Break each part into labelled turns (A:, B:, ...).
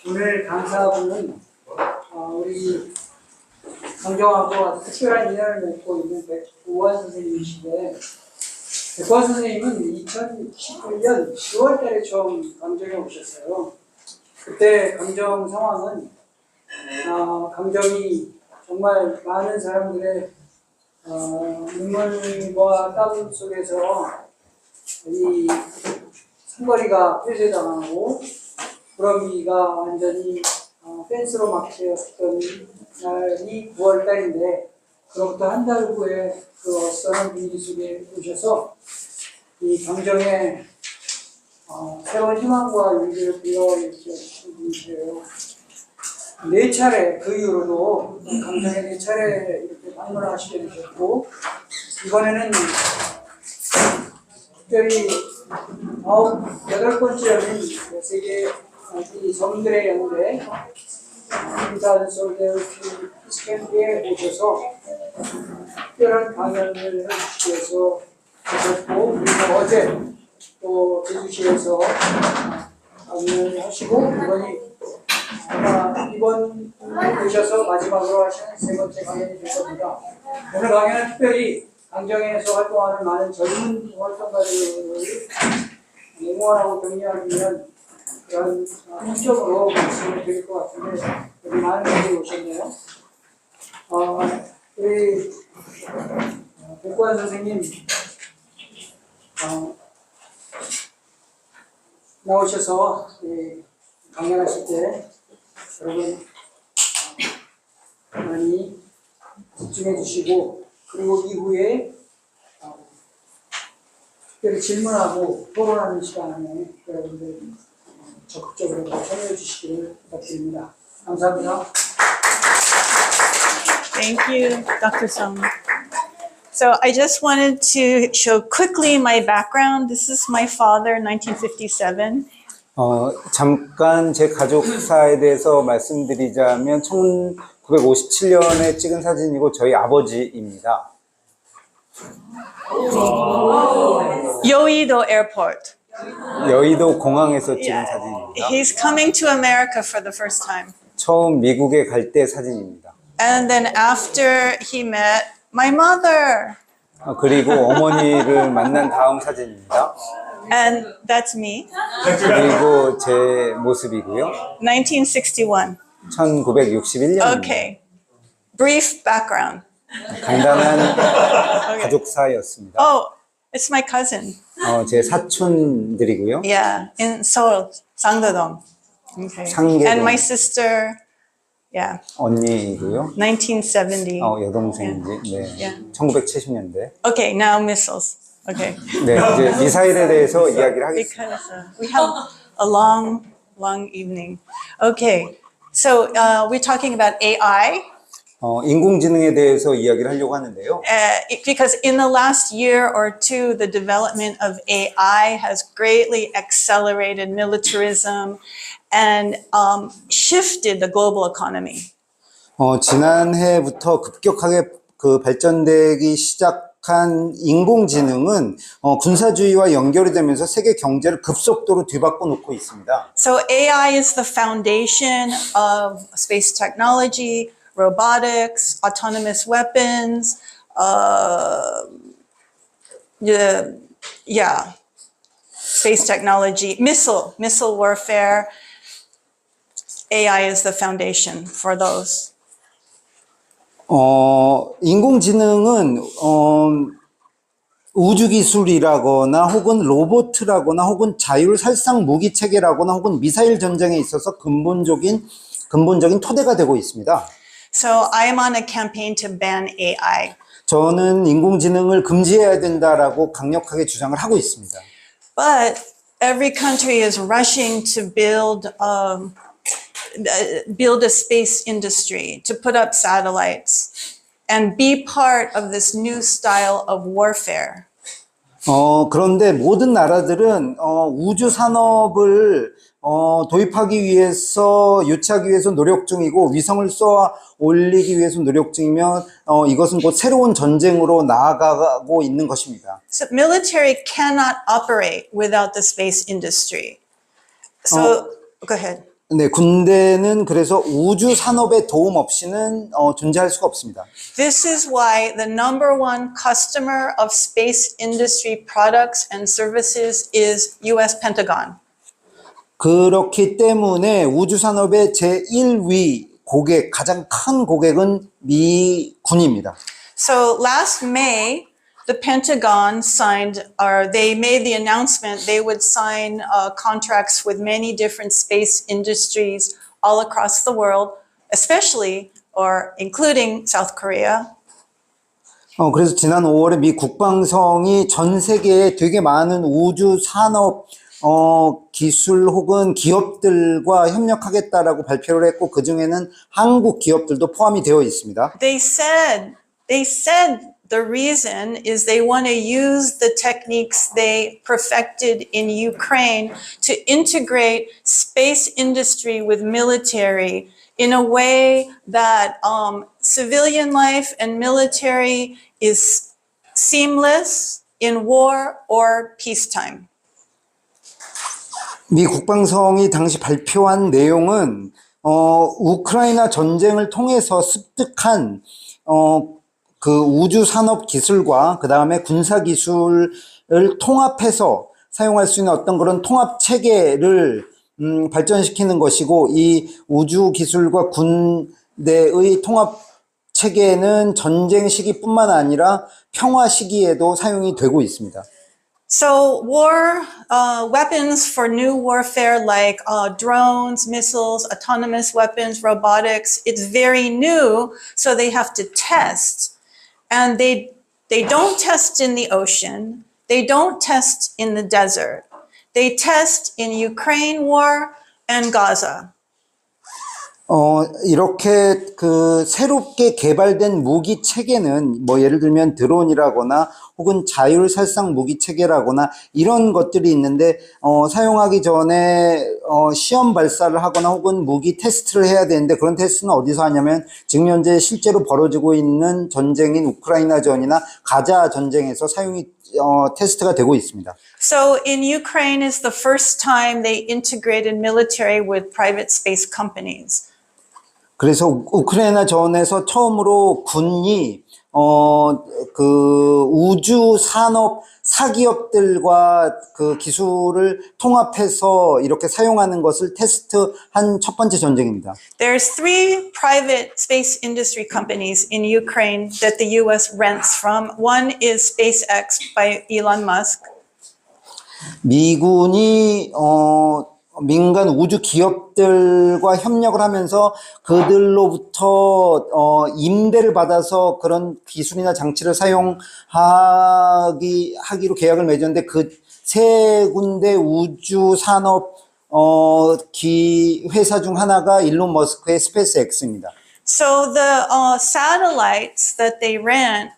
A: 오늘 강사분은 우리 강정하고 특별한 인연을 맺고 있는 백구환 선생님이신데, 백구환 선생님은 2019년 10월 달에 처음 강정에 오셨어요. 그때 강정 상황은 강정이 정말 많은 사람들의 눈물과 땀 속에서 이 삼거리가 폐쇄당하고 구러기가 완전히 펜스로 막혀있던 날이 9월 달인데, 그로부터 한 달 후에 그 어떤 분위기 속에 오셔서 이 강정에 새로운 희망과 용기를 불러일으키신 분이세요. 4차례, 그 이후로도 강정에 4차례 이렇게 방문을 하시게 되셨고, 이번에는 특별히 8번째는 세계 성들의 연대 인사드 솔데리티 스캔드에 오셔서 특별한 강연을 해주시기 위해서 오셨고, 그리고 어제 또 제주시에서 강연을 하시고, 이번 오셔서 마지막으로 하시는 3번째 강연이 될 겁니다. 오늘 강연은 특별히 강정에서 활동하는 많은 젊은 활동가들을 응원하고 격려하기 위한 그런 목적으로 말씀을 드릴 것 같은데, 여기 많은 분들이 오셨네요. 우리 백구환 선생님 나오셔서 강연하실 때 여러분 많이 집중해 주시고, 그리고 이후에 특별히 질문하고 토론하는 시간에 여러분들 적극적으로 참여해 주시기를 부탁드립니다. 감사합니다.
B: Thank you, Dr. Song. So I just wanted to show quickly my background. This is my father, 1957.
C: 잠깐 제 가족사에 대해서 말씀드리자면 1957년에 찍은 사진이고 저희 아버지입니다.
B: Yoido Airport.
C: 여의도 공항에서 찍은 사진입니다.
B: He's coming to America for the first time.
C: 처음 미국에 갈 때 사진입니다.
B: And then after he met my mother.
C: 그리고 어머니를 만난 다음 사진입니다.
B: And that's me.
C: 그리고 제 모습이고요.
B: 1961.
C: 1961년.
B: Okay. Brief background.
C: 간단한 가족사였습니다.
B: Oh, it's my cousin.
C: 제 사촌들이고요.
B: Yeah, in Seoul, Sangdodong. Okay.
C: 상계동.
B: And my sister, yeah,
C: 언니이고요.
B: 1970.
C: 여동생이지. 네.
B: Yeah.
C: 1970년대.
B: Okay, now missiles. Okay.
C: 네, 이제 미사일에 대해서 이야기를 하겠습니다.
B: Because we have a long evening. Okay, so we're talking about AI.
C: 인공지능에 대해서 이야기를 하려고 하는데요.
B: Because in the last year or two, the development of AI has greatly accelerated militarism and shifted the global economy.
C: 지난해부터 급격하게 발전되기 시작한 인공지능은 군사주의와 연결이 되면서 세계 경제를 급속도로 뒤바꿔 놓고 있습니다.
B: So AI is the foundation of space technology, robotics, autonomous weapons, space technology, missile warfare. AI is the foundation for those.
C: 인공지능은 우주기술이라거나 혹은 로봇이라거나 혹은 자율살상 무기체계라거나 혹은 미사일 전쟁에 있어서 근본적인 토대가 되고 있습니다.
B: So I am on a campaign to ban AI.
C: 저는 인공지능을 금지해야 된다라고 강력하게 주장을 하고 있습니다.
B: But every country is rushing to build a space industry, to put up satellites and be part of this new style of warfare.
C: 그런데 모든 나라들은 우주 산업을 도입하기 위해서 유치하기 위해서 노력 중이고 위성을 쏘아 올리기 위해서 노력 중이면 이것은 곧 새로운 전쟁으로 나아가고 있는 것입니다.
B: So military cannot operate without the space industry. So go ahead.
C: 네, 군대는 그래서 우주 산업의 도움 없이는 존재할 수가 없습니다.
B: This is why the number one customer of space industry products and services is US Pentagon.
C: 그렇기 때문에 우주 산업의 제1위 고객, 가장 큰 고객은 미군입니다.
B: So last May, the Pentagon signed, or they made the announcement they would sign contracts with many different space industries all across the world, especially or including South Korea.
C: 그래서 지난 5월에 미 국방성이 전 세계에 되게 많은 우주 산업 기술 혹은 기업들과 협력하겠다라고 발표를 했고 그 중에는 한국 기업들도 포함이 되어 있습니다.
B: They said the reason is they want to use the techniques they perfected in Ukraine to integrate space industry with military in a way that civilian life and military is seamless in war or peacetime.
C: 미 국방성이 당시 발표한 내용은 우크라이나 전쟁을 통해서 습득한 그 우주 산업 기술과 그 다음에 군사 기술을 통합해서 사용할 수 있는 어떤 그런 통합 체계를 발전시키는 것이고 이 우주 기술과 군대의 통합 체계는 전쟁 시기뿐만 아니라 평화 시기에도 사용이 되고 있습니다.
B: So war weapons for new warfare like drones, missiles, autonomous weapons, robotics, it's very new, so they have to test. And they don't test in the ocean. They don't test in the desert. They test in Ukraine war and Gaza.
C: 이렇게 그 새롭게 개발된 무기 체계는 뭐 예를 들면 드론이라거나 혹은 자율살상 무기 체계라거나 이런 것들이 있는데 사용하기 전에 시험 발사를 하거나 혹은 무기 테스트를 해야 되는데 그런 테스트는 어디서 하냐면 지금 현재 실제로 벌어지고 있는 전쟁인 우크라이나전이나 가자 전쟁에서 사용이 테스트가 되고 있습니다.
B: So in Ukraine is the first time they integrated military with private space companies.
C: 그래서 우크라이나 전에서 처음으로 군이 그 우주 산업 사기업들과 그 기술을 통합해서 이렇게 사용하는 것을 테스트한 첫 번째 전쟁입니다.
B: There's 3 private space industry companies in Ukraine that the US rents from. One is SpaceX by Elon Musk.
C: 미군이 민간 우주 기업들과 협력을 하면서 그들로부터 임대를 받아서 그런 기술이나 장치를 사용하기로 계약을 맺었는데 그 세 군데 우주 산업 회사 중 하나가 일론 머스크의 스페이스X입니다.
B: So the satellites that they rent,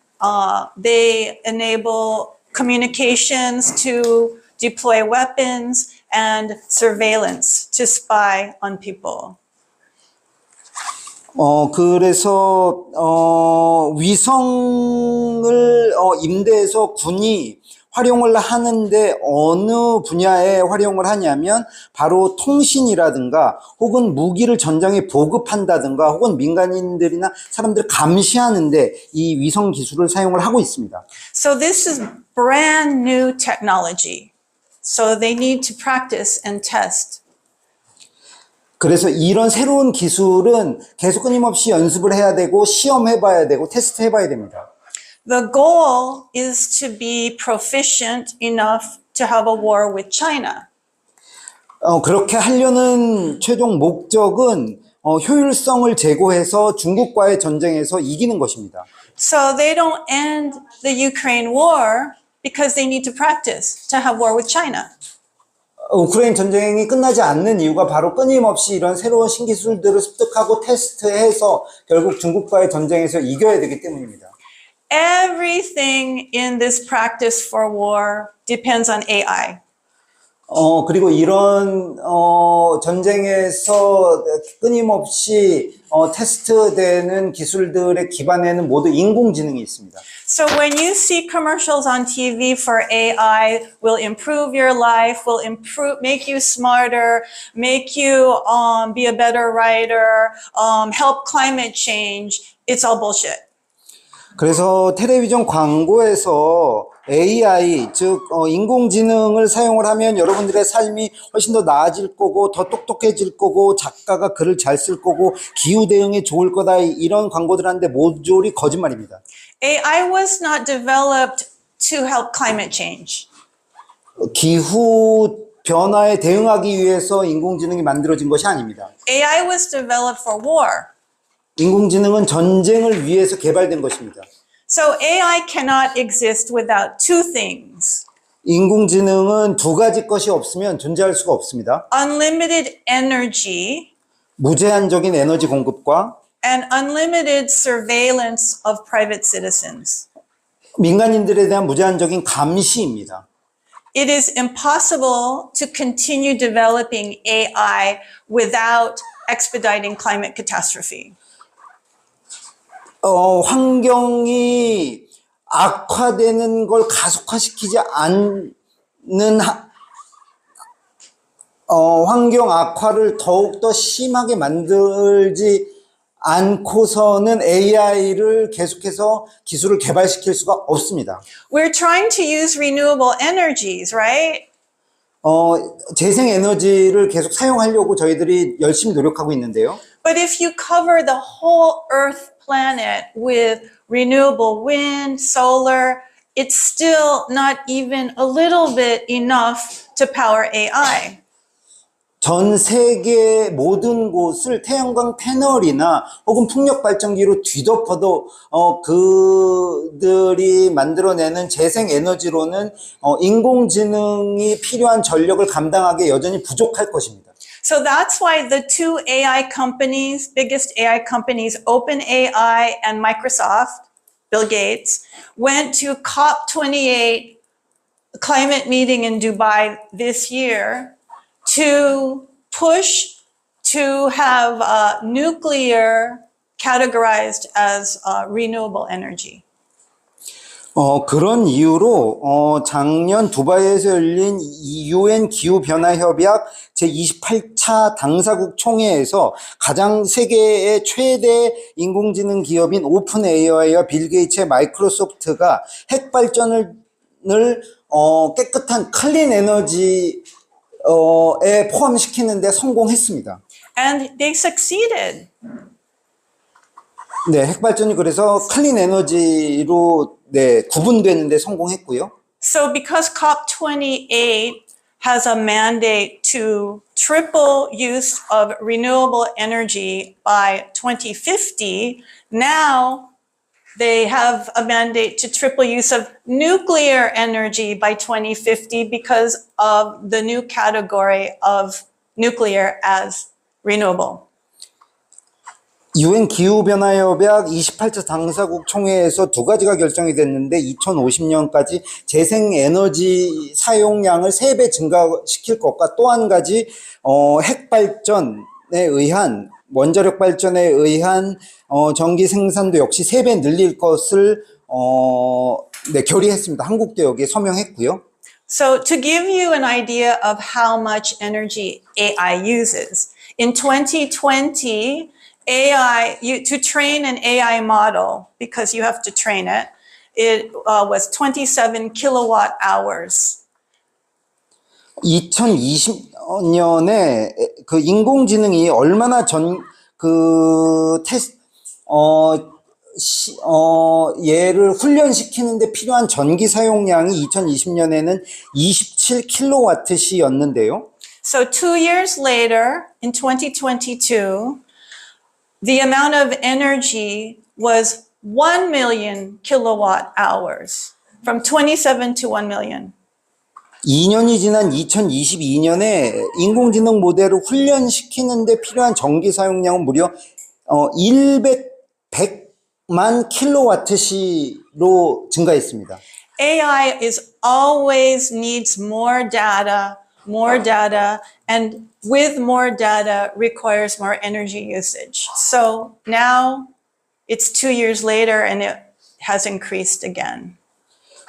B: they enable communications to deploy weapons and surveillance to spy on people.
C: 그래서 위성을 임대해서 군이 활용을 하는데 어느 분야에 활용을 하냐면 바로 통신이라든가 혹은 무기를 전장에 보급한다든가 혹은 민간인들이나 사람들을 감시하는데 이 위성 기술을 사용을 하고 있습니다.
B: So this is brand new technology. So they need to practice and test.
C: 그래서 이런 새로운 기술은 계속 끊임없이 연습을 해야 되고 시험해봐야 되고 테스트해봐야 됩니다.
B: The goal is to be proficient enough to have a war with China.
C: 그렇게 하려는 최종 목적은 효율성을 제고해서 중국과의 전쟁에서 이기는 것입니다.
B: So they don't end the Ukraine war because they need to practice to have war with China.
C: 우크라이나 전쟁이 끝나지 않는 이유가 바로 끊임없이 이런 새로운 신기술들을 습득하고 테스트해서 결국 중국과의 전쟁에서 이겨야 되기 때문입니다.
B: Everything in this practice for war depends on AI.
C: 그리고 이런, 전쟁에서 끊임없이, 테스트되는 기술들의 기반에는 모두 인공지능이 있습니다.
B: So when you see commercials on TV for AI will improve your life, will improve, make you smarter, make you be a better writer, help climate change, it's all bullshit.
C: 그래서 텔레비전 광고에서 AI, 즉 인공지능을 사용을 하면 여러분들의 삶이 훨씬 더 나아질 거고 더 똑똑해질 거고 작가가 글을 잘 쓸 거고 기후 대응에 좋을 거다 이런 광고들 하는데 모조리 거짓말입니다.
B: AI was not developed to help climate change.
C: 기후 변화에 대응하기 위해서 인공지능이 만들어진 것이 아닙니다.
B: AI was developed for war.
C: 인공지능은 전쟁을 위해서 개발된 것입니다.
B: So AI cannot exist without two things.
C: 인공지능은 두 가지 것이 없으면 존재할 수가 없습니다.
B: Unlimited energy
C: 무제한적인 에너지 공급과
B: and unlimited surveillance of private citizens.
C: 민간인들에 대한 무제한적인 감시입니다.
B: It is impossible to continue developing AI without expediting climate catastrophe.
C: 환경이 악화되는 걸 가속화시키지 않는 환경 악화를 더욱더 심하게 만들지 않고서는 AI를 계속해서 기술을 개발시킬 수가 없습니다.
B: We're trying to use renewable energies, right?
C: 재생에너지를 계속 사용하려고 저희들이 열심히 노력하고 있는데요.
B: But if you cover the whole Earth planet with renewable wind, solar, it's still not even a little bit enough to power AI.
C: 전 세계 모든 곳을 태양광 패널이나 혹은 풍력 발전기로 뒤덮어도 그들이 만들어내는 재생 에너지로는 인공지능이 필요한 전력을 감당하기에 여전히 부족할 것입니다.
B: So that's why the two AI companies, biggest AI companies, OpenAI and Microsoft, Bill Gates, went to COP28 climate meeting in Dubai this year to push to have nuclear categorized as renewable energy.
C: 그런 이유로 작년 두바이에서 열린 UN 기후변화협약 제28차 당사국 총회에서 가장 세계의 최대 인공지능 기업인 오픈 AI와 빌 게이츠의 마이크로소프트가 핵발전을 깨끗한 클린 에너지에 포함시키는 데 성공했습니다.
B: And they succeeded.
C: 네, 핵발전이 그래서 클린 에너지로 구분되는 데 성공했고요.
B: So because COP28 has a mandate to triple use of renewable energy by 2050, now they have a mandate to triple use of nuclear energy by 2050 because of the new category of nuclear as renewable.
C: UN 기후변화협약 28차 당사국 총회에서 두 가지가 결정이 됐는데 2050년까지 재생에너지 사용량을 3배 증가시킬 것과 또 한 가지 핵발전에 의한 원자력 발전에 의한 전기 생산도 역시 3배 늘릴 것을 결의했습니다. 한국도 여기에 서명했고요.
B: So to give you an idea of how much energy AI uses, in 2020, to train an AI model, because you have to train it, it was 27 kilowatt hours.
C: 2020년에 그 인공지능이 얼마나 얘를 훈련시키는데 필요한 전기 사용량이 2020년에는 27kWh였는데요.
B: So 2 years later, in 2022, the amount of energy was 1 million kilowatt hours, from 27 to 1 million.
C: 2년이 지난 2022년에 인공지능 모델을 훈련시키는데 필요한 전기 사용량은 무려 100만 킬로와트시로 증가했습니다.
B: AI is always needs more data, more data, and with more data requires more energy usage. So now it's 2 years later and it has increased again.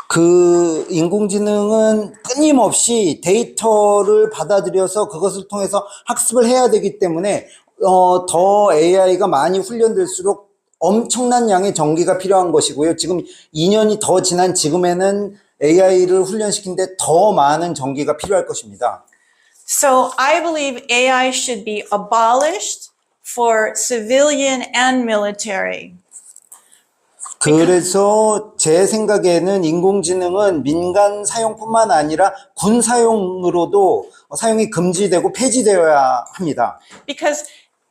C: 그 인공지능은 끊임없이 데이터를 받아들여서 그것을 통해서 학습을 해야 되기 때문에 더 AI가 많이 훈련될수록 엄청난 양의 전기가 필요한 것이고요. 지금 2년이 더 지난 지금에는 AI를 훈련시키는데 더 많은 전기가 필요할 것입니다.
B: So I believe AI should be abolished for civilian and military.
C: 그래서 제 생각에는 인공지능은 민간 사용뿐만 아니라 군 사용으로도 사용이 금지되고 폐지되어야 합니다.
B: Because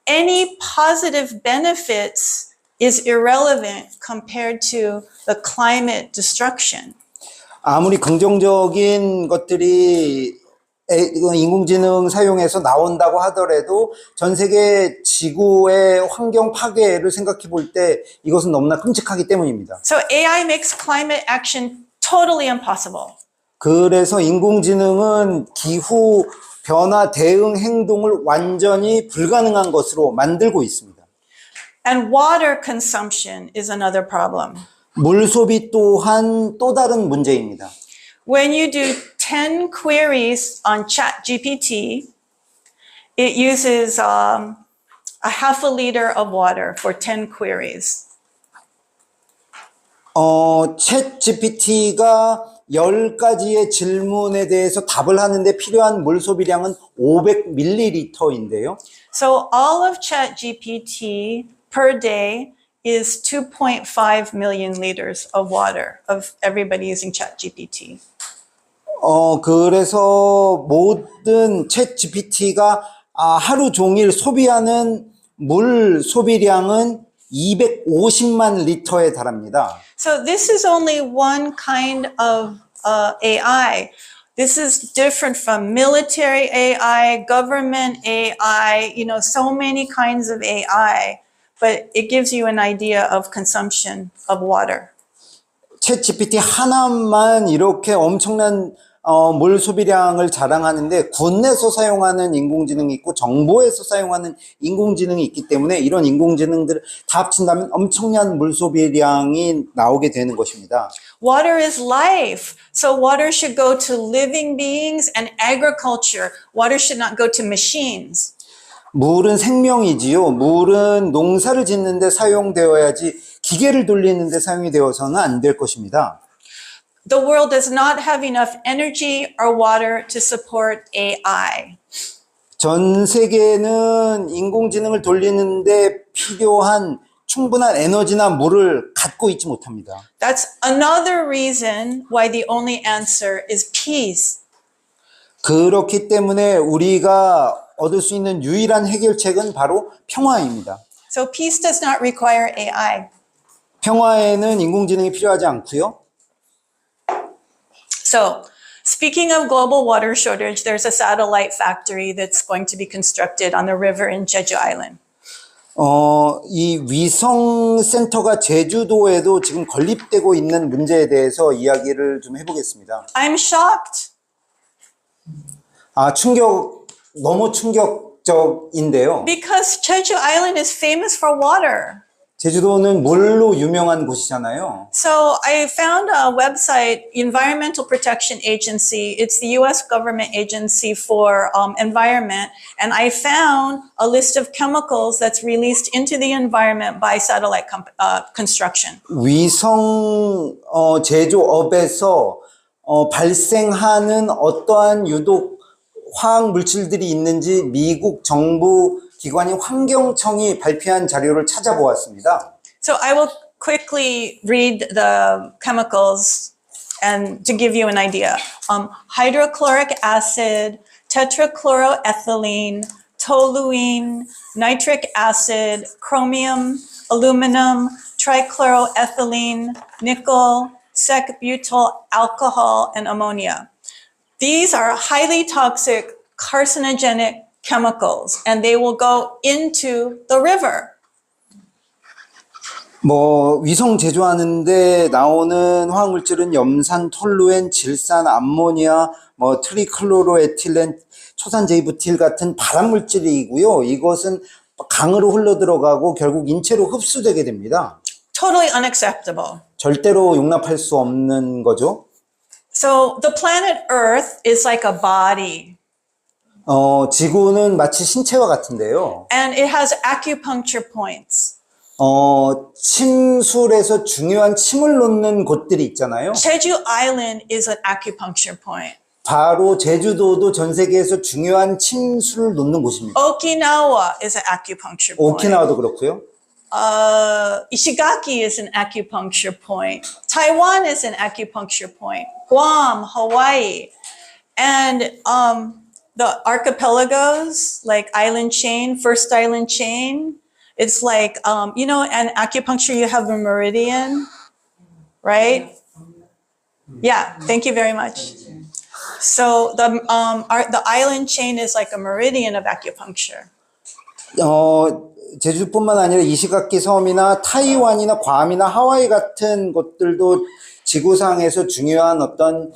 B: any positive benefits is irrelevant compared to the climate destruction.
C: 아무리 긍정적인 것들이 인공지능 사용해서 나온다고 하더라도 전 세계 지구의 환경 파괴를 생각해 볼 때 이것은 너무나 끔찍하기 때문입니다.
B: So AI makes climate action totally impossible.
C: 그래서 인공지능은 기후 변화 대응 행동을 완전히 불가능한 것으로 만들고 있습니다.
B: And water consumption is another problem.
C: 물 소비 또한 또 다른 문제입니다.
B: When you do 10 queries on ChatGPT, it uses a half a liter of water for 10 queries.
C: 챗 GPT가 10가지의 질문에 대해서 답을 하는데 필요한 물 소비량은 500ml인데요.
B: So all of ChatGPT per day is 2.5 million liters of water of everybody using ChatGPT.
C: 그래서 모든 챗 GPT가 하루 종일 소비하는 물 소비량은 250만 리터에 달합니다.
B: So this is only one kind of AI. This is different from military AI, government AI, so many kinds of AI, but it gives you an idea of consumption of water.
C: 챗 GPT 하나만 이렇게 엄청난 물 소비량을 자랑하는데 군내에서 사용하는 인공지능이 있고 정보에서 사용하는 인공지능이 있기 때문에 이런 인공지능들을 다 합친다면 엄청난 물 소비량이 나오게 되는 것입니다.
B: Water is life. So water should go to living beings and agriculture. Water should not go to machines.
C: 물은 생명이지요. 물은 농사를 짓는 데 사용되어야지 기계를 돌리는 데 사용이 되어서는 안 될 것입니다.
B: The world does not have enough energy or water to support AI.
C: 전 세계는 인공지능을 돌리는데 필요한 충분한 에너지나 물을 갖고 있지 못합니다.
B: That's another reason why the only answer is peace.
C: 그렇기 때문에 우리가 얻을 수 있는 유일한 해결책은 바로 평화입니다.
B: So peace does not require AI.
C: 평화에는 인공지능이 필요하지 않고요.
B: So, speaking of global water shortage, there's a satellite factory that's going to be constructed on the river in Jeju Island.
C: 이 위성 센터가 제주도에도 지금 건립되고 있는 문제에 대해서 이야기를 좀 해보겠습니다.
B: I'm shocked.
C: 너무 충격적인데요.
B: Because Jeju Island is famous for water.
C: 제주도는 물로 유명한 곳이잖아요.
B: So I found a website, Environmental Protection Agency. It's the US government agency for environment. And I found a list of chemicals that's released into the environment by satellite construction.
C: 위성 제조업에서 발생하는 어떠한 유독 화학 물질들이 있는지 미국 정부 기관인 환경청이 발표한 자료를 찾아보았습니다.
B: So I will quickly read the chemicals and to give you an idea. Hydrochloric acid, tetrachloroethylene, toluene, nitric acid, chromium, aluminum, trichloroethylene, nickel, sec-butyl alcohol, and ammonia. These are highly toxic, carcinogenic chemicals, and they will go into the river.
C: 위성 제조하는데 나오는 화학물질은 염산, 톨루엔, 질산, 암모니아, 뭐 트리클로로에틸렌, 초산제이부틸 같은 발암 물질이고요. 이것은 강으로 흘러 들어가고 결국 인체로 흡수되게 됩니다.
B: Totally unacceptable.
C: 절대로 용납할 수 없는 거죠.
B: So the planet Earth is like a body,
C: 지구는 마치 신체와 같은데요.
B: and it has acupuncture points.
C: 침술에서 중요한 침을 놓는 곳들이 있잖아요.
B: Jeju Island is an acupuncture point.
C: 바로 제주도도 전 세계에서 중요한 침술을 놓는 곳입니다.
B: Okinawa is an acupuncture point.
C: 오키나와도 그렇고요.
B: Ishigaki is an acupuncture point. Taiwan is an acupuncture point. Guam, Hawaii, and the archipelagos like island chain, first island chain. It's like an acupuncture. You have a meridian, right? Yeah. Thank you very much. So the island chain is like a meridian of acupuncture.
C: 제주뿐만 아니라 이시가키 섬이나 타이완이나 괌이나 하와이 같은 곳들도 지구상에서 중요한 어떤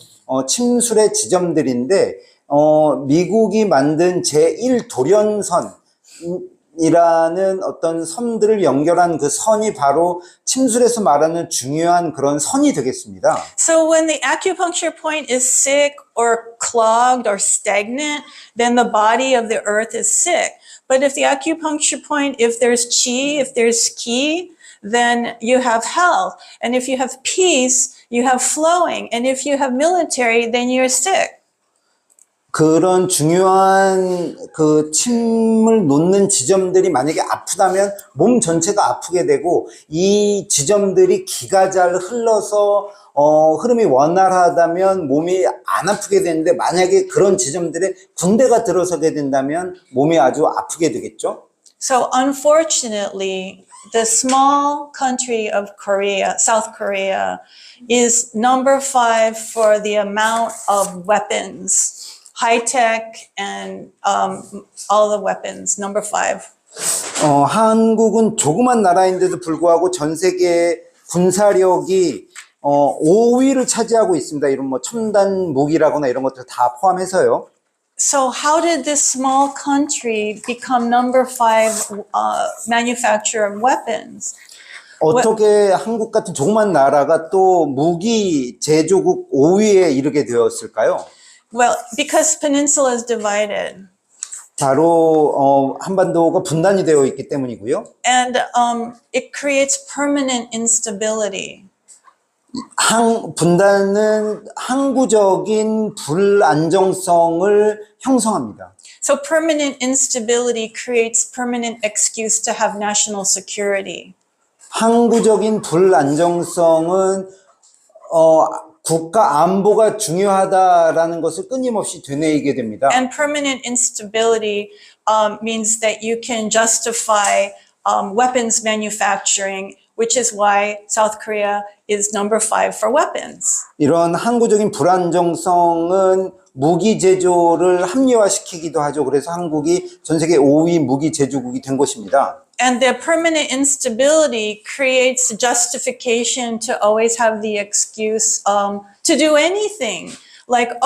C: 침술의 지점들인데 미국이 만든 제1도련선이라는 어떤 섬들을 연결한 그 선이 바로 침술에서 말하는 중요한 그런 선이 되겠습니다.
B: So when the acupuncture point is sick or clogged or stagnant, then the body of the earth is sick. But if the acupuncture point, if there's qi, if there's ki, then you have health. And if you have peace, you have flowing. And if you have military, then you're sick.
C: 그런 중요한 그 침을 놓는 지점들이 만약에 아프다면 몸 전체가 아프게 되고 이 지점들이 기가 잘 흘러서 흐름이 원활하다면 몸이 안 아프게 되는데 만약에 그런 지점들에 군대가 들어서게 된다면 몸이 아주 아프게 되겠죠.
B: So unfortunately, the small country of Korea, South Korea, is number 5 for the amount of weapons. High tech and all the weapons, number 5.
C: 한국은 조그만 나라인데도 불구하고 전 세계 군사력이 5위를 차지하고 있습니다. 이런 뭐 첨단 무기라거나 이런 것들 다 포함해서요.
B: So how did this small country become number 5 manufacturer of weapons?
C: 어떻게 한국 같은 조그만 나라가 또 무기 제조국 5위에 이르게 되었을까요?
B: Well, because peninsula is divided.
C: 바로 한반도가 분단이 되어 있기 때문이고요.
B: And it creates permanent instability.
C: 분단은 항구적인 불안정성을 형성합니다.
B: So permanent instability creates permanent excuse to have national security.
C: 항구적인 불안정성은 국가 안보가 중요하다라는 것을 끊임없이 되뇌이게 됩니다.
B: And permanent instability means that you can justify weapons manufacturing, which is why South Korea is number 5 for weapons.
C: 이런 항구적인 불안정성은 무기 제조를 합리화시키기도 하죠. 그래서 한국이 전 세계 5위 무기 제조국이 된 것입니다.
B: And the permanent instability creates justification to always have the excuse to do anything. Like,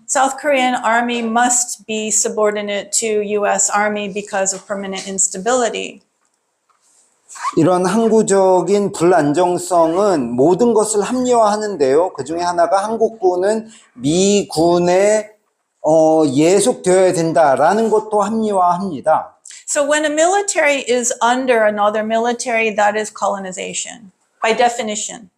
B: South Korean army must be subordinate to US army because of permanent instability.
C: 이런 항구적인 불안정성은 모든 것을 합리화하는데요. 그 중에 하나가 한국군은 미군에 예속되어야 된다라는 것도 합리화합니다.
B: So when a military is under another military, that is colonization, by definition.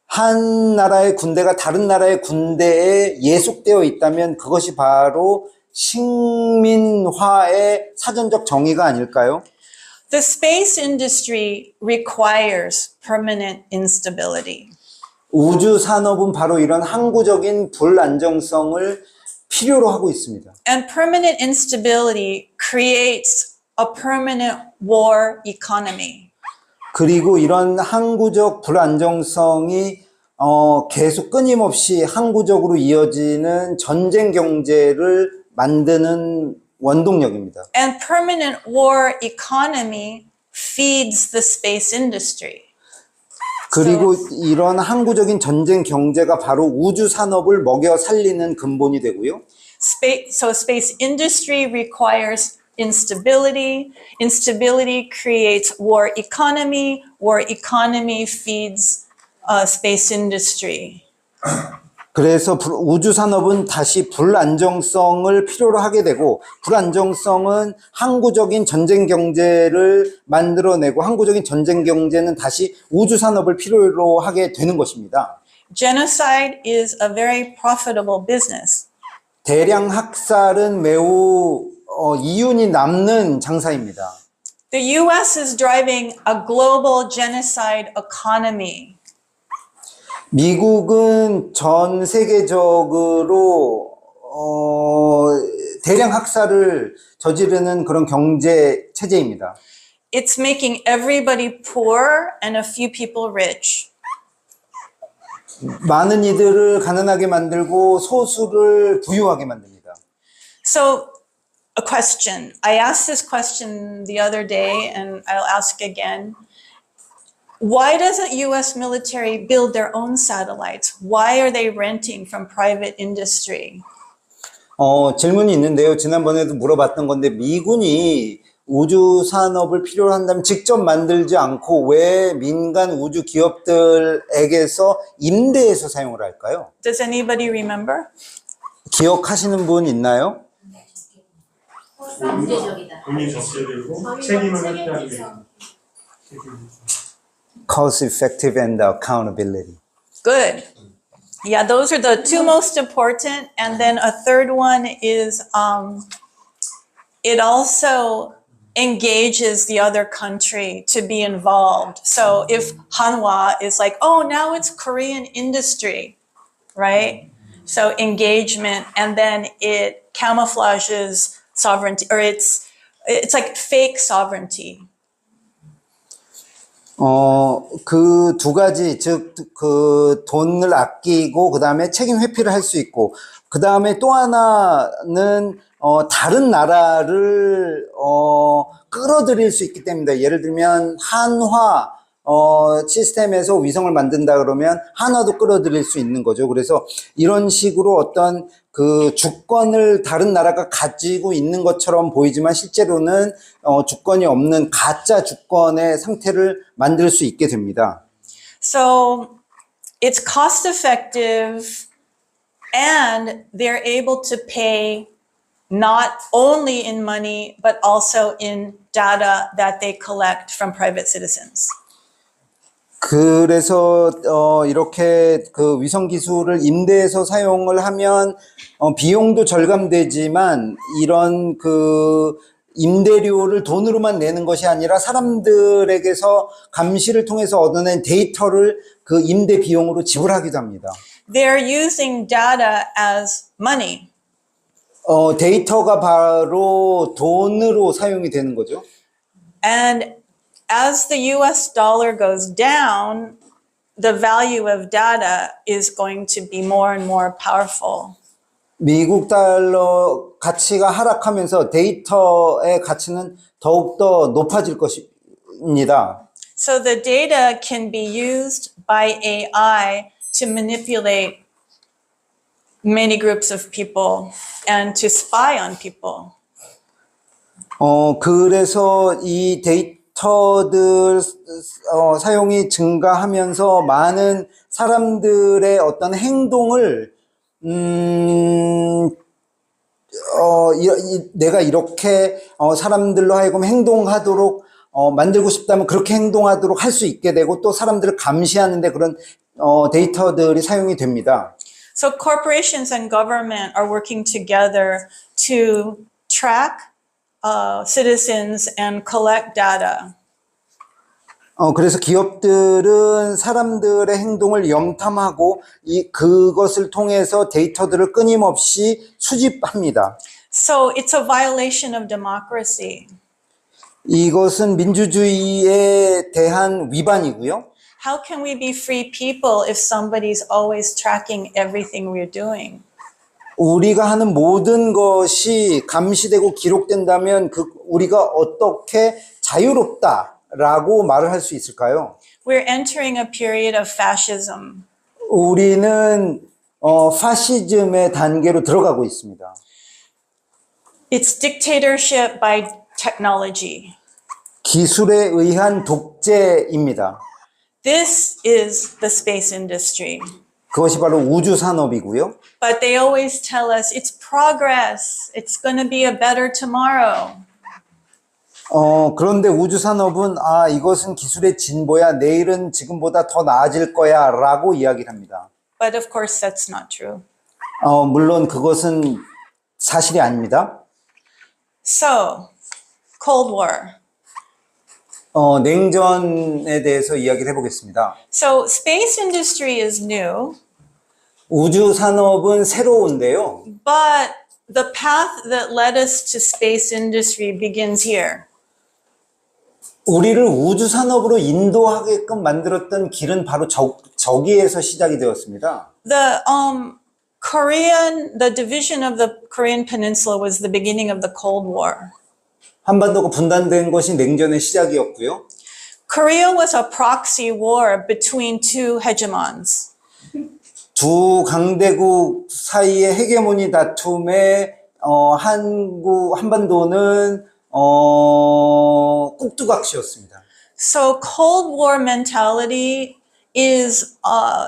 C: 한 나라의 군대가 다른 나라의 군대에 예속되어 있다면 그것이 바로 식민화의 사전적 정의가 아닐까요?
B: The space industry requires permanent instability.
C: 우주 산업은 바로 이런 항구적인 불안정성을 필요로 하고 있습니다.
B: And permanent instability creates a permanent war economy.
C: 그리고 이런 항구적 불안정성이 계속 끊임없이 항구적으로 이어지는 전쟁 경제를 만드는 원동력입니다.
B: And permanent war economy feeds the space industry.
C: 그리고 이런 항구적인 전쟁 경제가 바로 우주 산업을 먹여 살리는 근본이 되고요.
B: Space industry requires instability. Instability creates war economy. War economy feeds space industry.
C: 그래서 우주 산업은 다시 불안정성을 필요로 하게 되고, 불안정성은 항구적인 전쟁 경제를 만들어내고, 항구적인 전쟁 경제는 다시 우주 산업을 필요로 하게 되는 것입니다.
B: Genocide is a very profitable business.
C: 대량 학살은 매우 이윤이 남는 장사입니다.
B: The US is driving a global genocide economy.
C: 미국은 전 세계적으로 대량 학살을 저지르는 그런 경제 체제입니다.
B: It's making everybody poor and a few people rich.
C: 많은 이들을 가난하게 만들고 소수를 부유하게 만듭니다.
B: So, a question. I asked this question the other day and I'll ask again. Why doesn't US military build their own satellites? Why are they renting from private industry?
C: 질문이 있는데요. 지난번에도 물어봤던 건데, 미군이 우주 산업을 필요로 한다면 직접 만들지 않고 왜 민간 우주 기업들에게서 임대해서 사용을 할까요?
B: Does anybody remember?
C: 기억하시는 분 있나요?
D: 돈이 적재되고 책임을 회피하기 위해.
C: Cost effective and accountability.
B: Good. Yeah, those are the two most important. And then a third one is it also engages the other country to be involved. So if Hanwha is like, oh, now it's Korean industry, right? So engagement, and then it camouflages sovereignty, or it's like fake sovereignty.
C: 그 두 가지, 즉, 그 돈을 아끼고, 그 다음에 책임 회피를 할 수 있고, 그 다음에 또 하나는, 다른 나라를, 끌어들일 수 있기 때문입니다. 예를 들면, 한화, 시스템에서 위성을 만든다 그러면 한화도 끌어들일 수 있는 거죠. 그래서 이런 식으로 어떤 그 주권을 다른 나라가 가지고 있는 것처럼 보이지만 실제로는 주권이 없는 가짜 주권의 상태를 만들 수 있게 됩니다.
B: So it's cost effective and they're able to pay not only in money but also in data that they collect from private citizens.
C: 그래서 이렇게 그 위성 기술을 임대해서 사용을 하면 비용도 절감되지만 이런 그 임대료를 돈으로만 내는 것이 아니라 사람들에게서 감시를 통해서 얻어낸 데이터를 그 임대 비용으로 지불하기도 합니다.
B: They're using data as money.
C: 데이터가 바로 돈으로 사용이 되는 거죠.
B: And as the US dollar goes down, the value of data is going to be more and more powerful.
C: 미국 달러 가치가 하락하면서 데이터의 가치는 더욱더 높아질 것입니다.
B: So the data can be used by AI to manipulate many groups of people and to spy on people.
C: 그래서 이 데이터들 사용이 증가하면서 많은 사람들의 어떤 행동을 내가 이렇게 사람들로 하여금 행동하도록 만들고 싶다면 그렇게 행동하도록 할 수 있게 되고 또 사람들을 감시하는데 그런 데이터들이 사용이 됩니다.
B: So corporations and government are working together to track citizens and collect data.
C: 그래서 기업들은 사람들의 행동을 염탐하고 그것을 통해서 데이터들을 끊임없이 수집합니다.
B: So it's a violation of democracy.
C: 이것은 민주주의에 대한 위반이고요.
B: How can we be free people if somebody's always tracking everything we're doing?
C: 우리가 하는 모든 것이 감시되고 기록된다면 우리가 어떻게 자유롭다 라고 말을 할 수 있을까요?
B: We're entering a period of fascism.
C: 우리는 파시즘의 단계로 들어가고 있습니다.
B: It's dictatorship by technology.
C: 기술에 의한 독재입니다.
B: This is the space industry.
C: 그것이 바로 우주 산업이고요.
B: But they always tell us it's progress. It's going to be a better tomorrow.
C: 그런데 우주 산업은 이것은 기술의 진보야. 내일은 지금보다 더 나아질 거야. 라고 이야기를 합니다.
B: But of course, that's not true.
C: 물론 그것은 사실이 아닙니다.
B: So, Cold War.
C: 냉전에 대해서 이야기를 해보겠습니다.
B: So, space industry is new,
C: 우주 산업은 새로운데요.
B: but the path that led us to space industry begins here.
C: 우리를 우주 산업으로 인도하게끔 만들었던 길은 바로 저기에서 시작이 되었습니다.
B: The division of the Korean Peninsula was the beginning of the Cold War.
C: 한반도가 분단된 것이 냉전의 시작이었고요.
B: Korea was a proxy war between two hegemons.
C: 두 강대국 사이의 헤게모니 다툼에 한반도는 꼭두각시였습니다.
B: So Cold War mentality is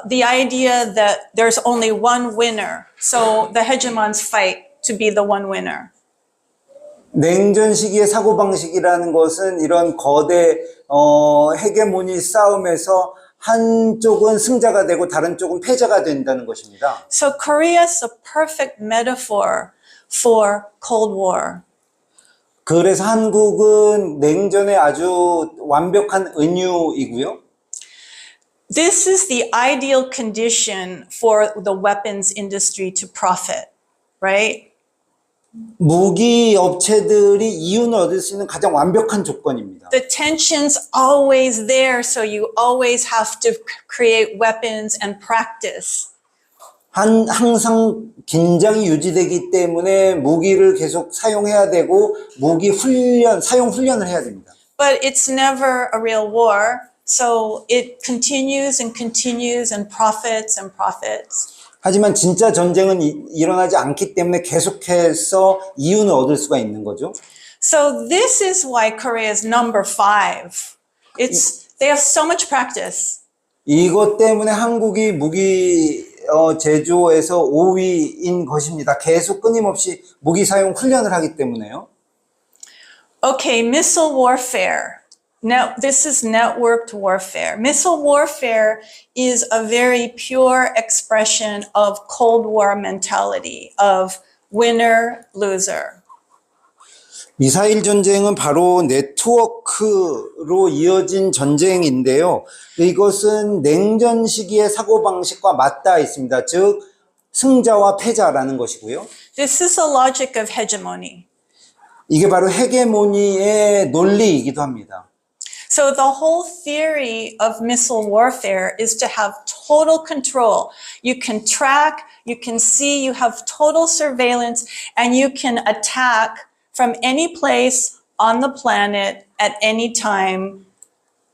B: the idea that there's only one winner. So the hegemons fight to be the one winner.
C: 냉전 시기의 사고방식이라는 것은 이런 거대 헤게모니 싸움에서 한쪽은 승자가 되고 다른 쪽은 패자가 된다는 것입니다.
B: So Korea is a perfect metaphor for Cold War.
C: 그래서 한국은 냉전의 아주 완벽한 은유이고요.
B: This is the ideal condition for the weapons industry to profit, right?
C: 무기 업체들이 이윤을 얻을 수 있는 가장 완벽한 조건입니다.
B: The tension's always there, so you always have to create weapons and practice.
C: 항상 긴장이 유지되기 때문에 무기를 계속 사용해야 되고 사용 훈련을 해야 됩니다.
B: But it's never a real war, so it continues and continues and profits and profits.
C: 하지만 진짜 전쟁은 일어나지 않기 때문에 계속해서 이윤을 얻을 수가 있는 거죠.
B: So this is why Korea is number 5. They have so much practice.
C: 이것 때문에 한국이 무기 제조에서 5위인 것입니다. 계속 끊임없이 무기 사용 훈련을 하기 때문에요.
B: Okay, missile warfare. Now, this is networked warfare. Missile warfare is a very pure expression of Cold War mentality, of winner, loser.
C: 미사일 전쟁은 바로 네트워크로 이어진 전쟁인데요. 이것은 냉전 시기의 사고방식과 맞닿아 있습니다. 즉, 승자와 패자라는 것이고요.
B: This is the logic of hegemony.
C: 이게 바로 헤게모니의 논리이기도 합니다.
B: So the whole theory of missile warfare is to have total control. You can track, you can see, you have total surveillance, and you can attack from any place on the planet at any time,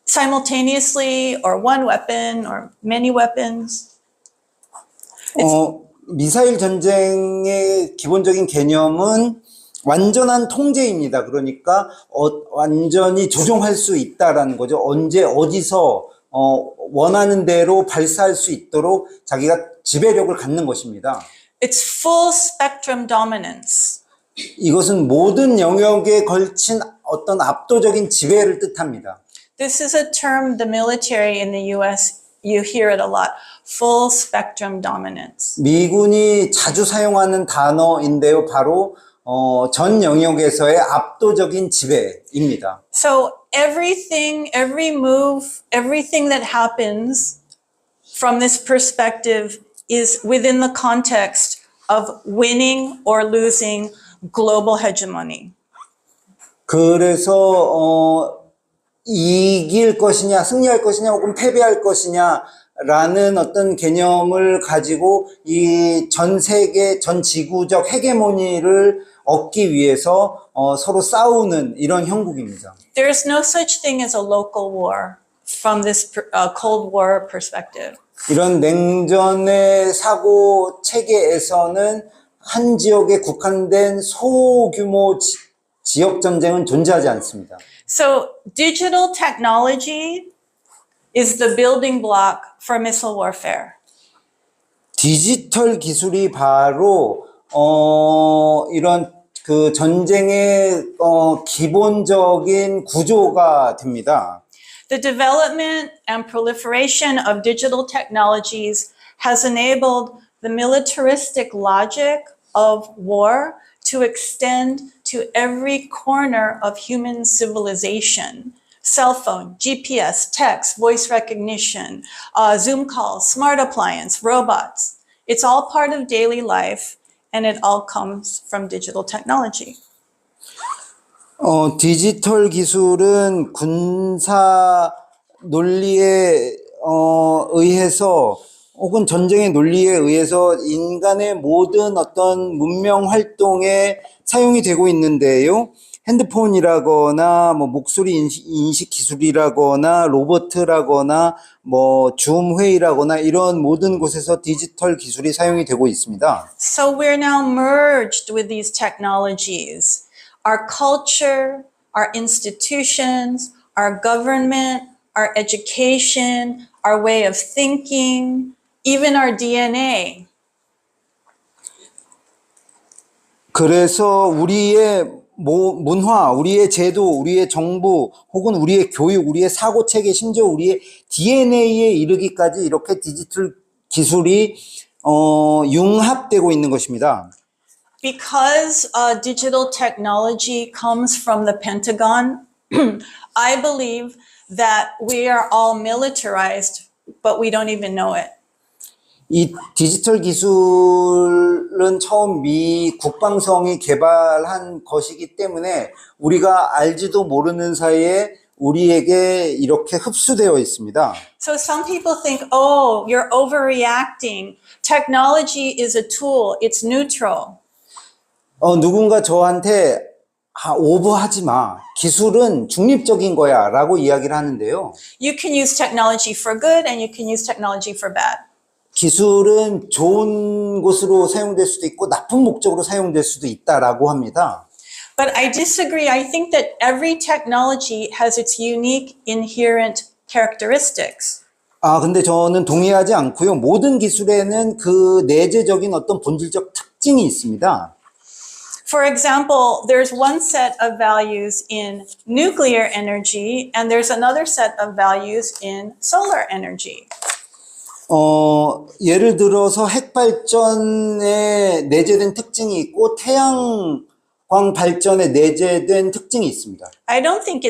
B: simultaneously, or one weapon, or many weapons.
C: 미사일 전쟁의 기본적인 개념은 완전한 통제입니다. 그러니까 완전히 조종할 수 있다라는 거죠. 언제 어디서 원하는 대로 발사할 수 있도록 자기가 지배력을 갖는 것입니다.
B: It's full spectrum dominance.
C: 이것은 모든 영역에 걸친 어떤 압도적인 지배를 뜻합니다.
B: This is a term the military in the US, you hear it a lot. Full spectrum dominance.
C: 미군이 자주 사용하는 단어인데요. 바로 전 영역에서의 압도적인 지배입니다.
B: So everything, every move, everything that happens from this perspective is within the context of winning or losing global hegemony.
C: 그래서 이길 것이냐, 승리할 것이냐, 혹은 패배할 것이냐라는 어떤 개념을 가지고 이 전 세계, 전 지구적 헤게모니를 얻기 위해서 서로 싸우는 이런 형국입니다.
B: There's no such thing as a local war from this Cold War perspective.
C: 이런 냉전의 사고 체계에서는 한 지역에 국한된 소규모 지역 전쟁은 존재하지 않습니다.
B: So digital technology is the building block for missile warfare.
C: 디지털 기술이 바로 이런 그 전쟁의 기본적인 구조가 됩니다.
B: The development and proliferation of digital technologies has enabled the militaristic logic of war to extend to every corner of human civilization. Cell phone, GPS, text, voice recognition, Zoom calls, smart appliance, robots. It's all part of daily life, and it all comes from digital technology.
C: 디지털 기술은 군사 논리에 의해서 혹은 전쟁의 논리에 의해서 인간의 모든 어떤 문명 활동에 사용이 되고 있는데요. 핸드폰이라거나 뭐 목소리 인식 기술이라거나 로봇이라거나 뭐 줌 회의라거나 이런 모든 곳에서 디지털 기술이 사용이 되고 있습니다.
B: So we're now merged with these technologies. Our culture, our institutions, our government, our education, our way of thinking, even our DNA.
C: 그래서 우리의 문화, 우리의 제도, 우리의 정부, 혹은 우리의 교육, 우리의 사고 체계, 심지어 우리의 DNA에 이르기까지 이렇게 디지털 기술이 융합되고 있는 것입니다.
B: Because digital technology comes from the Pentagon, I believe that we are all militarized, but we don't even know it.
C: 이 디지털 기술은 처음 미 국방성이 개발한 것이기 때문에 우리가 알지도 모르는 사이에 우리에게 이렇게 흡수되어 있습니다.
B: So some people think, oh, you're overreacting. Technology is a tool, it's neutral.
C: 누군가 저한테 오버하지 마. 기술은 중립적인 거야 라고 이야기를 하는데요.
B: You can use technology for good and you can use technology for bad.
C: 기술은 좋은 곳으로 사용될 수도 있고 나쁜 목적으로 사용될 수도 있다라고 합니다.
B: But I disagree. I think that every technology has its unique inherent characteristics.
C: 근데 저는 동의하지 않고요. 모든 기술에는 그 내재적인 어떤 본질적 특징이 있습니다.
B: For example, there's one set of values in nuclear energy and there's another set of values in solar energy.
C: 예를 들어서 핵발전에 내재된 특징이 있고 태양광 발전에 내재된 특징이 있습니다.
B: I don't think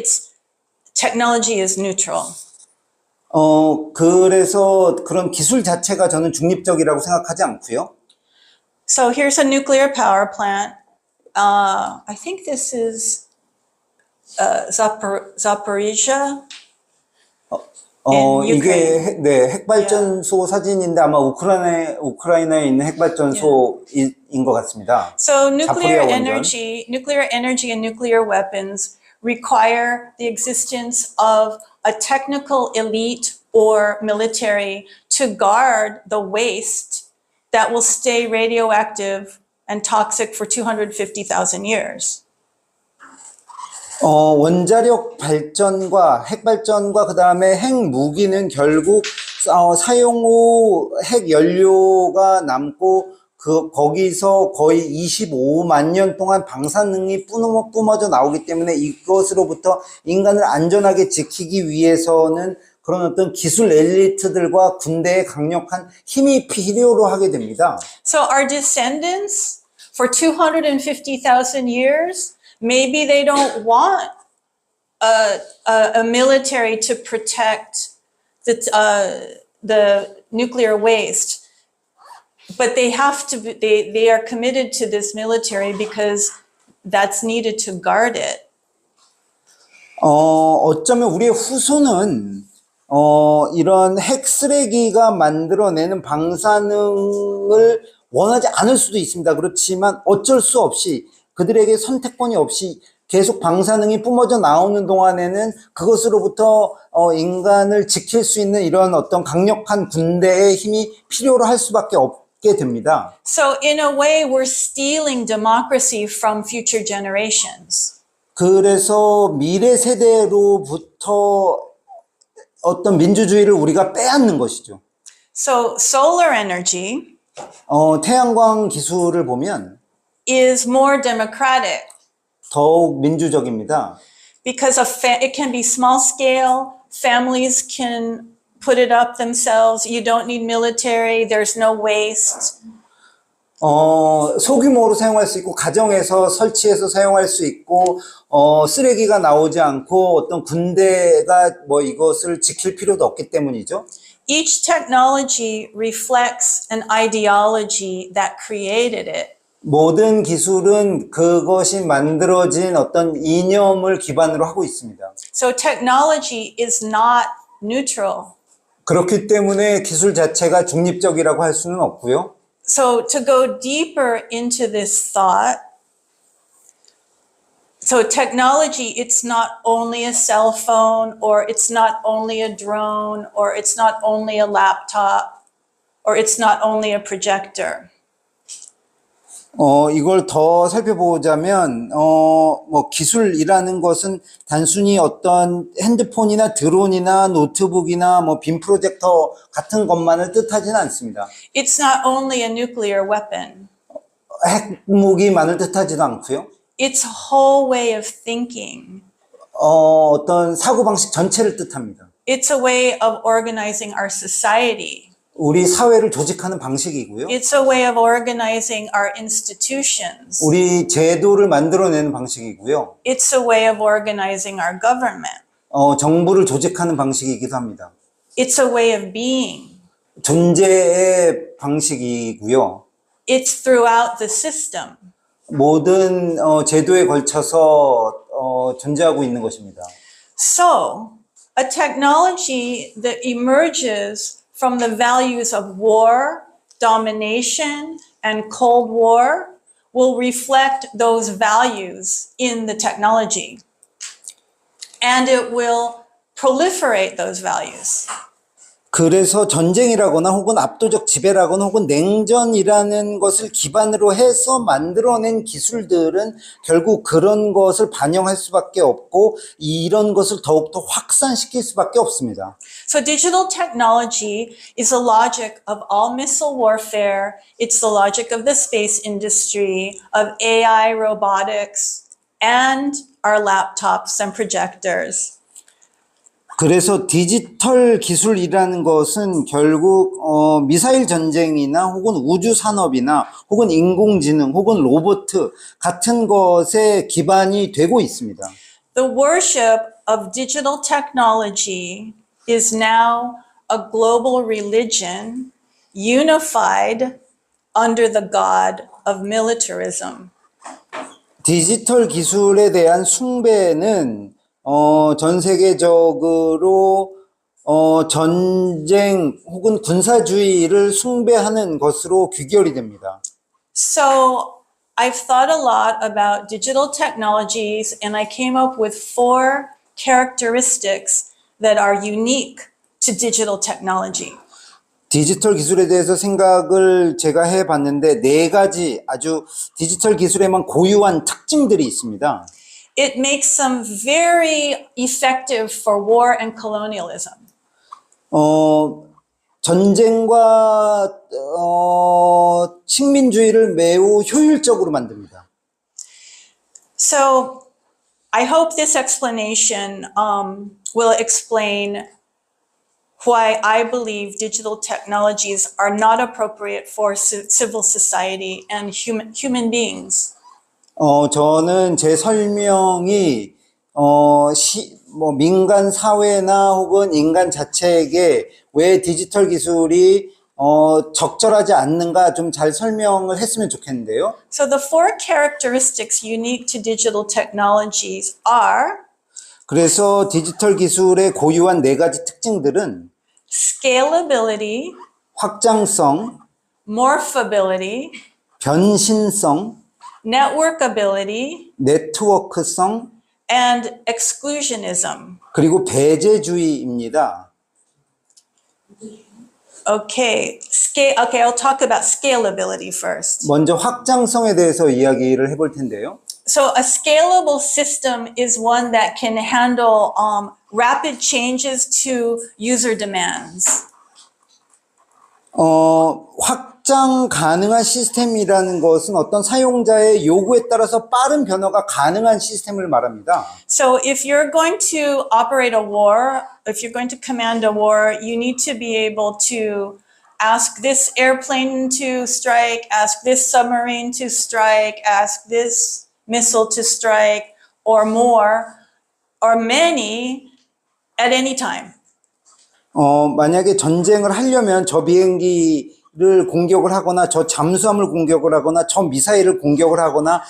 B: technology is neutral.
C: 그래서 그런 기술 자체가 저는 중립적이라고 생각하지 않고요.
B: So here's a nuclear power plant. I think this is Zaporizhia. in
C: 이게 핵발전소 사진인데 아마 우크라이나에 있는 핵발전소인 것 같습니다.
B: So nuclear
C: 자포리아
B: energy and nuclear weapons require the existence of a technical elite or military to guard the waste that will stay radioactive and toxic for 250,000 years.
C: 원자력 발전과 핵발전과 그 다음에 핵무기는 결국 사용 후 핵연료가 남고 거기서 거의 25만 년 동안 방사능이 뿜어져 나오기 때문에 이것으로부터 인간을 안전하게 지키기 위해서는 그런 어떤 기술 엘리트들과 군대의 강력한 힘이 필요로 하게 됩니다.
B: So our descendants for 250,000 years, maybe they don't want a military to protect the nuclear waste, but they have to. They are committed to this military because that's needed to guard it.
C: 어쩌면 우리의 후손은 이런 핵 쓰레기가 만들어내는 방사능을 원하지 않을 수도 있습니다. 그렇지만 어쩔 수 없이 그들에게 선택권이 없이 계속 방사능이 뿜어져 나오는 동안에는 그것으로부터 인간을 지킬 수 있는 이런 어떤 강력한 군대의 힘이 필요로 할 수밖에 없게 됩니다.
B: So in a way, we're stealing democracy from future generations.
C: 그래서 미래 세대로부터 어떤 민주주의를 우리가 빼앗는 것이죠.
B: So solar energy
C: 태양광 기술을 보면
B: is more democratic
C: 더욱 민주적입니다.
B: because it can be small scale. Families can put it up themselves. You don't need military. There's no waste.
C: 소규모로 사용할 수 있고 가정에서 설치해서 사용할 수 있고 쓰레기가 나오지 않고 어떤 군대가 뭐 이것을 지킬 필요도 없기 때문이죠.
B: Each technology reflects an ideology that created it.
C: 모든 기술은 그것이 만들어진 어떤 이념을 기반으로 하고 있습니다.
B: So technology is not neutral.
C: 그렇기 때문에 기술 자체가 중립적이라고 할 수는 없고요.
B: So to go deeper into this thought, so technology, it's not only a cell phone, or it's not only a drone, or it's not only a laptop, or it's not only a projector.
C: 이걸 더 살펴보자면, 뭐, 기술이라는 것은 단순히 어떤 핸드폰이나 드론이나 노트북이나 뭐, 빔 프로젝터 같은 것만을 뜻하지는 않습니다.
B: It's not only a nuclear weapon.
C: 핵무기만을 뜻하지도 않고요.
B: It's a whole way of thinking.
C: 어떤 사고방식 전체를 뜻합니다.
B: It's a way of organizing our society.
C: 우리 사회를 조직하는 방식이고요.
B: It's a way of organizing our institutions.
C: 우리 제도를 만들어내는 방식이고요.
B: It's a way of organizing our government.
C: 정부를 조직하는 방식이기도 합니다.
B: It's a way of being.
C: 존재의 방식이고요.
B: It's throughout the system.
C: 모든 제도에 걸쳐서 존재하고 있는 것입니다.
B: So, a technology that emerges from the values of war, domination, and Cold War will reflect those values in the technology. And it will proliferate those values.
C: 그래서 전쟁이라거나 혹은 압도적 지배라거나 혹은 냉전이라는 것을 기반으로 해서 만들어낸 기술들은 결국 그런 것을 반영할 수밖에 없고 이런 것을 더욱더 확산시킬 수밖에 없습니다.
B: So digital technology is the logic of all missile warfare. It's the logic of the space industry, of AI, robotics, and our laptops and projectors.
C: 그래서 디지털 기술이라는 것은 결국 미사일 전쟁이나 혹은 우주 산업이나 혹은 인공지능 혹은 로봇 같은 것에 기반이 되고 있습니다.
B: The worship of digital technology is now a global religion unified under the god of militarism.
C: 디지털 기술에 대한 숭배는 전 세계적으로 전쟁 혹은 군사주의를 숭배하는 것으로 귀결이 됩니다.
B: So I've thought a lot about digital technologies, and I came up with 4 characteristics that are unique to digital technology.
C: 디지털 기술에 대해서 생각을 제가 해봤는데 4가지 아주 디지털 기술에만 고유한 특징들이 있습니다.
B: It makes them very effective for war and colonialism.
C: 전쟁과 식민주의를 매우 효율적으로 만듭니다.
B: So I hope this explanation will explain why I believe digital technologies are not appropriate for civil society and human beings.
C: 저는 제 설명이 뭐 민간 사회나 혹은 인간 자체에게 왜 디지털 기술이 적절하지 않는가 좀 잘 설명을 했으면 좋겠는데요.
B: So the 4 characteristics unique to digital technologies are
C: 그래서 디지털 기술의 고유한 4가지 특징들은
B: scalability,
C: 확장성,
B: morphability,
C: 변신성,
B: networkability,
C: 네트워크성,
B: and exclusionism.
C: 그리고 배제주의입니다.
B: Okay, okay, I'll talk about scalability first.
C: 먼저 확장성에 대해서 이야기를 해볼 텐데요.
B: So a scalable system is one that can handle rapid changes to user demands.
C: 확장 가능한 시스템이라는 것은 어떤 사용자의 요구에 따라서 빠른 변화가 가능한 시스템을 말합니다.
B: So if you're going to operate a war, if you're going to command a war, you need to be able to ask this airplane to strike, ask this submarine to strike, ask this missile to strike, or more, or many at any time.
C: 만약에 전쟁을 하려면 저 비행기를 공격을 하거나 저 잠수함을 공격을 하거나 저 미사일을 공격을 하거나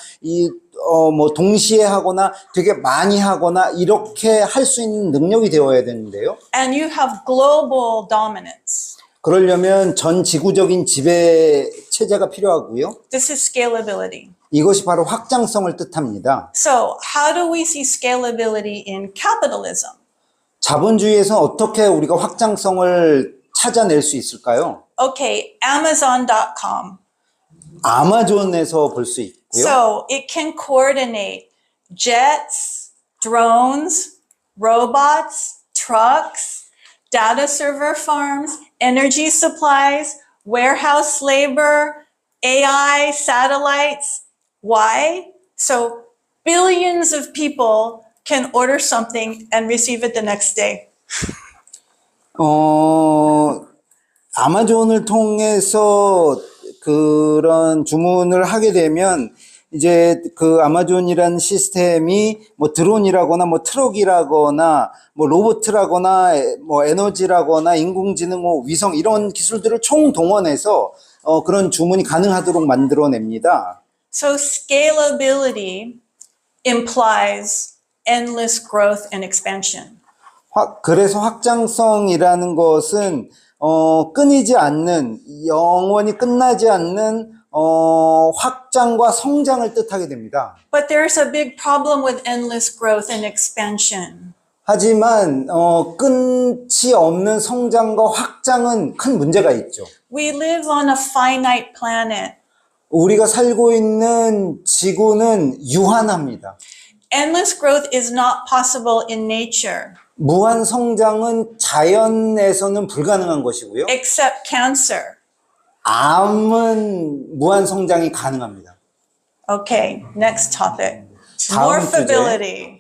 C: 동시에 하거나 되게 많이 하거나 이렇게 할 수 있는 능력이 되어야 되는데요.
B: And you have global dominance.
C: 그러려면 전 지구적인 지배 체제가 필요하고요.
B: This is scalability.
C: 이것이 바로 확장성을 뜻합니다.
B: So how do we see scalability in capitalism?
C: 자본주의에서 어떻게 우리가 확장성을 찾아낼 수 있을까요?
B: Okay, Amazon.com.
C: 아마존에서 볼 수 있고요.
B: So it can coordinate jets, drones, robots, trucks, data server farms, energy supplies, warehouse labor, AI, satellites. Why? So billions of people can order something and receive it the next day.
C: 아마존을 통해서 그런 주문을 하게 되면 이제 그 아마존이라는 시스템이 뭐 드론이라거나 뭐 트럭이라거나 뭐 로봇이라거나 뭐 에너지라거나 인공지능 뭐 위성 이런 기술들을 총동원해서 그런 주문이 가능하도록 만들어냅니다.
B: So scalability implies endless growth and expansion.
C: 그래서 확장성이라는 것은 끊이지 않는, 영원히 끝나지 않는 확장과 성장을 뜻하게 됩니다.
B: But there's a big problem with endless growth and expansion.
C: 하지만 끊지 없는 성장과 확장은 큰 문제가 있죠.
B: We live on a finite planet.
C: 우리가 살고 있는 지구는 유한합니다.
B: Endless growth is not possible in nature,
C: 무한 성장은 자연에서는 불가능한 것이고요.
B: except cancer.
C: 암은 무한 성장이 가능합니다.
B: Okay, next topic.
C: 다음 주제.
B: Morphability.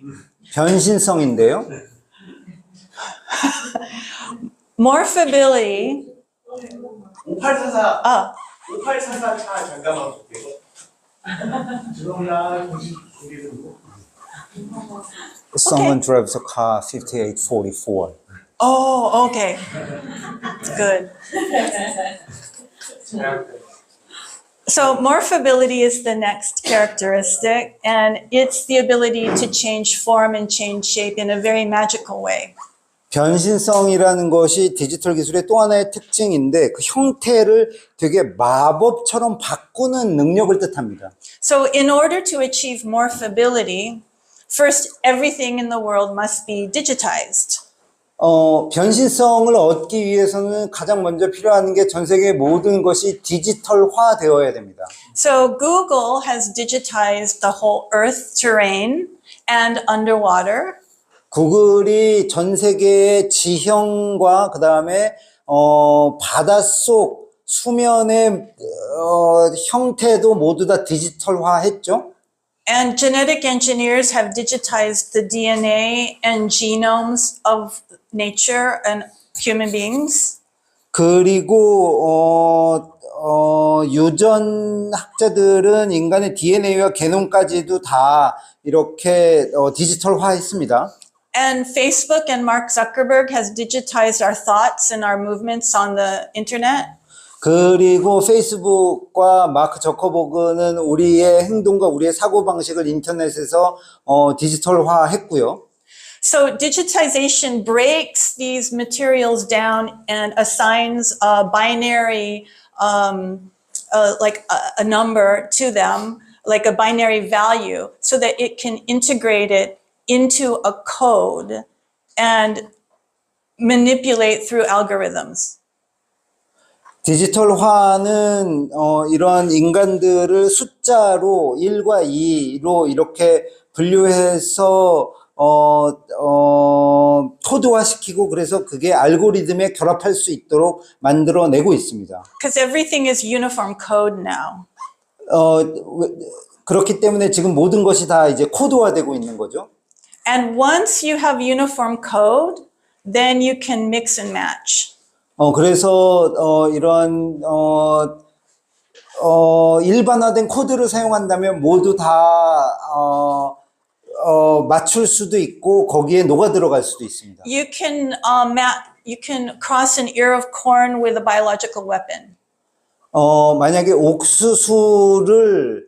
C: 변신성인데요.
B: Morphability.
E: 5844 5844 차 잠깐만 볼게요. 죄송합니다. 고기 들고.
C: Someone drives a car 5844.
B: Oh, okay. Good. So morphability is the next characteristic, and it's the ability to change form and change shape in a very magical way.
C: 변신성이라는 것이 디지털 기술의 또 하나의 특징인데 그 형태를 되게 마법처럼 바꾸는 능력을 뜻합니다.
B: So in order to achieve morphability, first everything in the world must be digitized.
C: 변신성을 얻기 위해서는 가장 먼저 필요한 게 전 세계 모든 것이 디지털화 되어야 됩니다.
B: So Google has digitized the whole Earth terrain and underwater.
C: 구글이 전 세계의 지형과 그 다음에 바닷속 수면의 형태도 모두 다 디지털화했죠.
B: And genetic engineers have digitized the DNA and genomes of nature and human beings.
C: 그리고 유전학자들은 인간의 DNA와 게놈까지도 다 이렇게 디지털화했습니다.
B: And Facebook and Mark Zuckerberg has digitized our thoughts and our movements on the internet.
C: 그리고 페이스북과 마크 저커버그는 우리의 행동과 우리의 사고방식을 인터넷에서 디지털화했고요.
B: So digitization breaks these materials down and assigns a binary, like a number to them like a binary value, so that it can integrate it into a code and manipulate through algorithms.
C: 디지털화는 이런 인간들을 숫자로 1과 2로 이렇게 분류해서 코드화시키고 그래서 그게 알고리즘에 결합할 수 있도록 만들어내고 있습니다.
B: Because everything is uniform code now.
C: 그렇기 때문에 지금 모든 것이 다 이제 코드화되고 있는 거죠.
B: And once you have uniform code, then you can mix and match.
C: 그래서 이런 일반화된 코드를 사용한다면 모두 다 맞출 수도 있고 거기에 녹아 들어갈 수도 있습니다.
B: You can you can cross an ear of corn with a biological weapon.
C: 만약에 옥수수를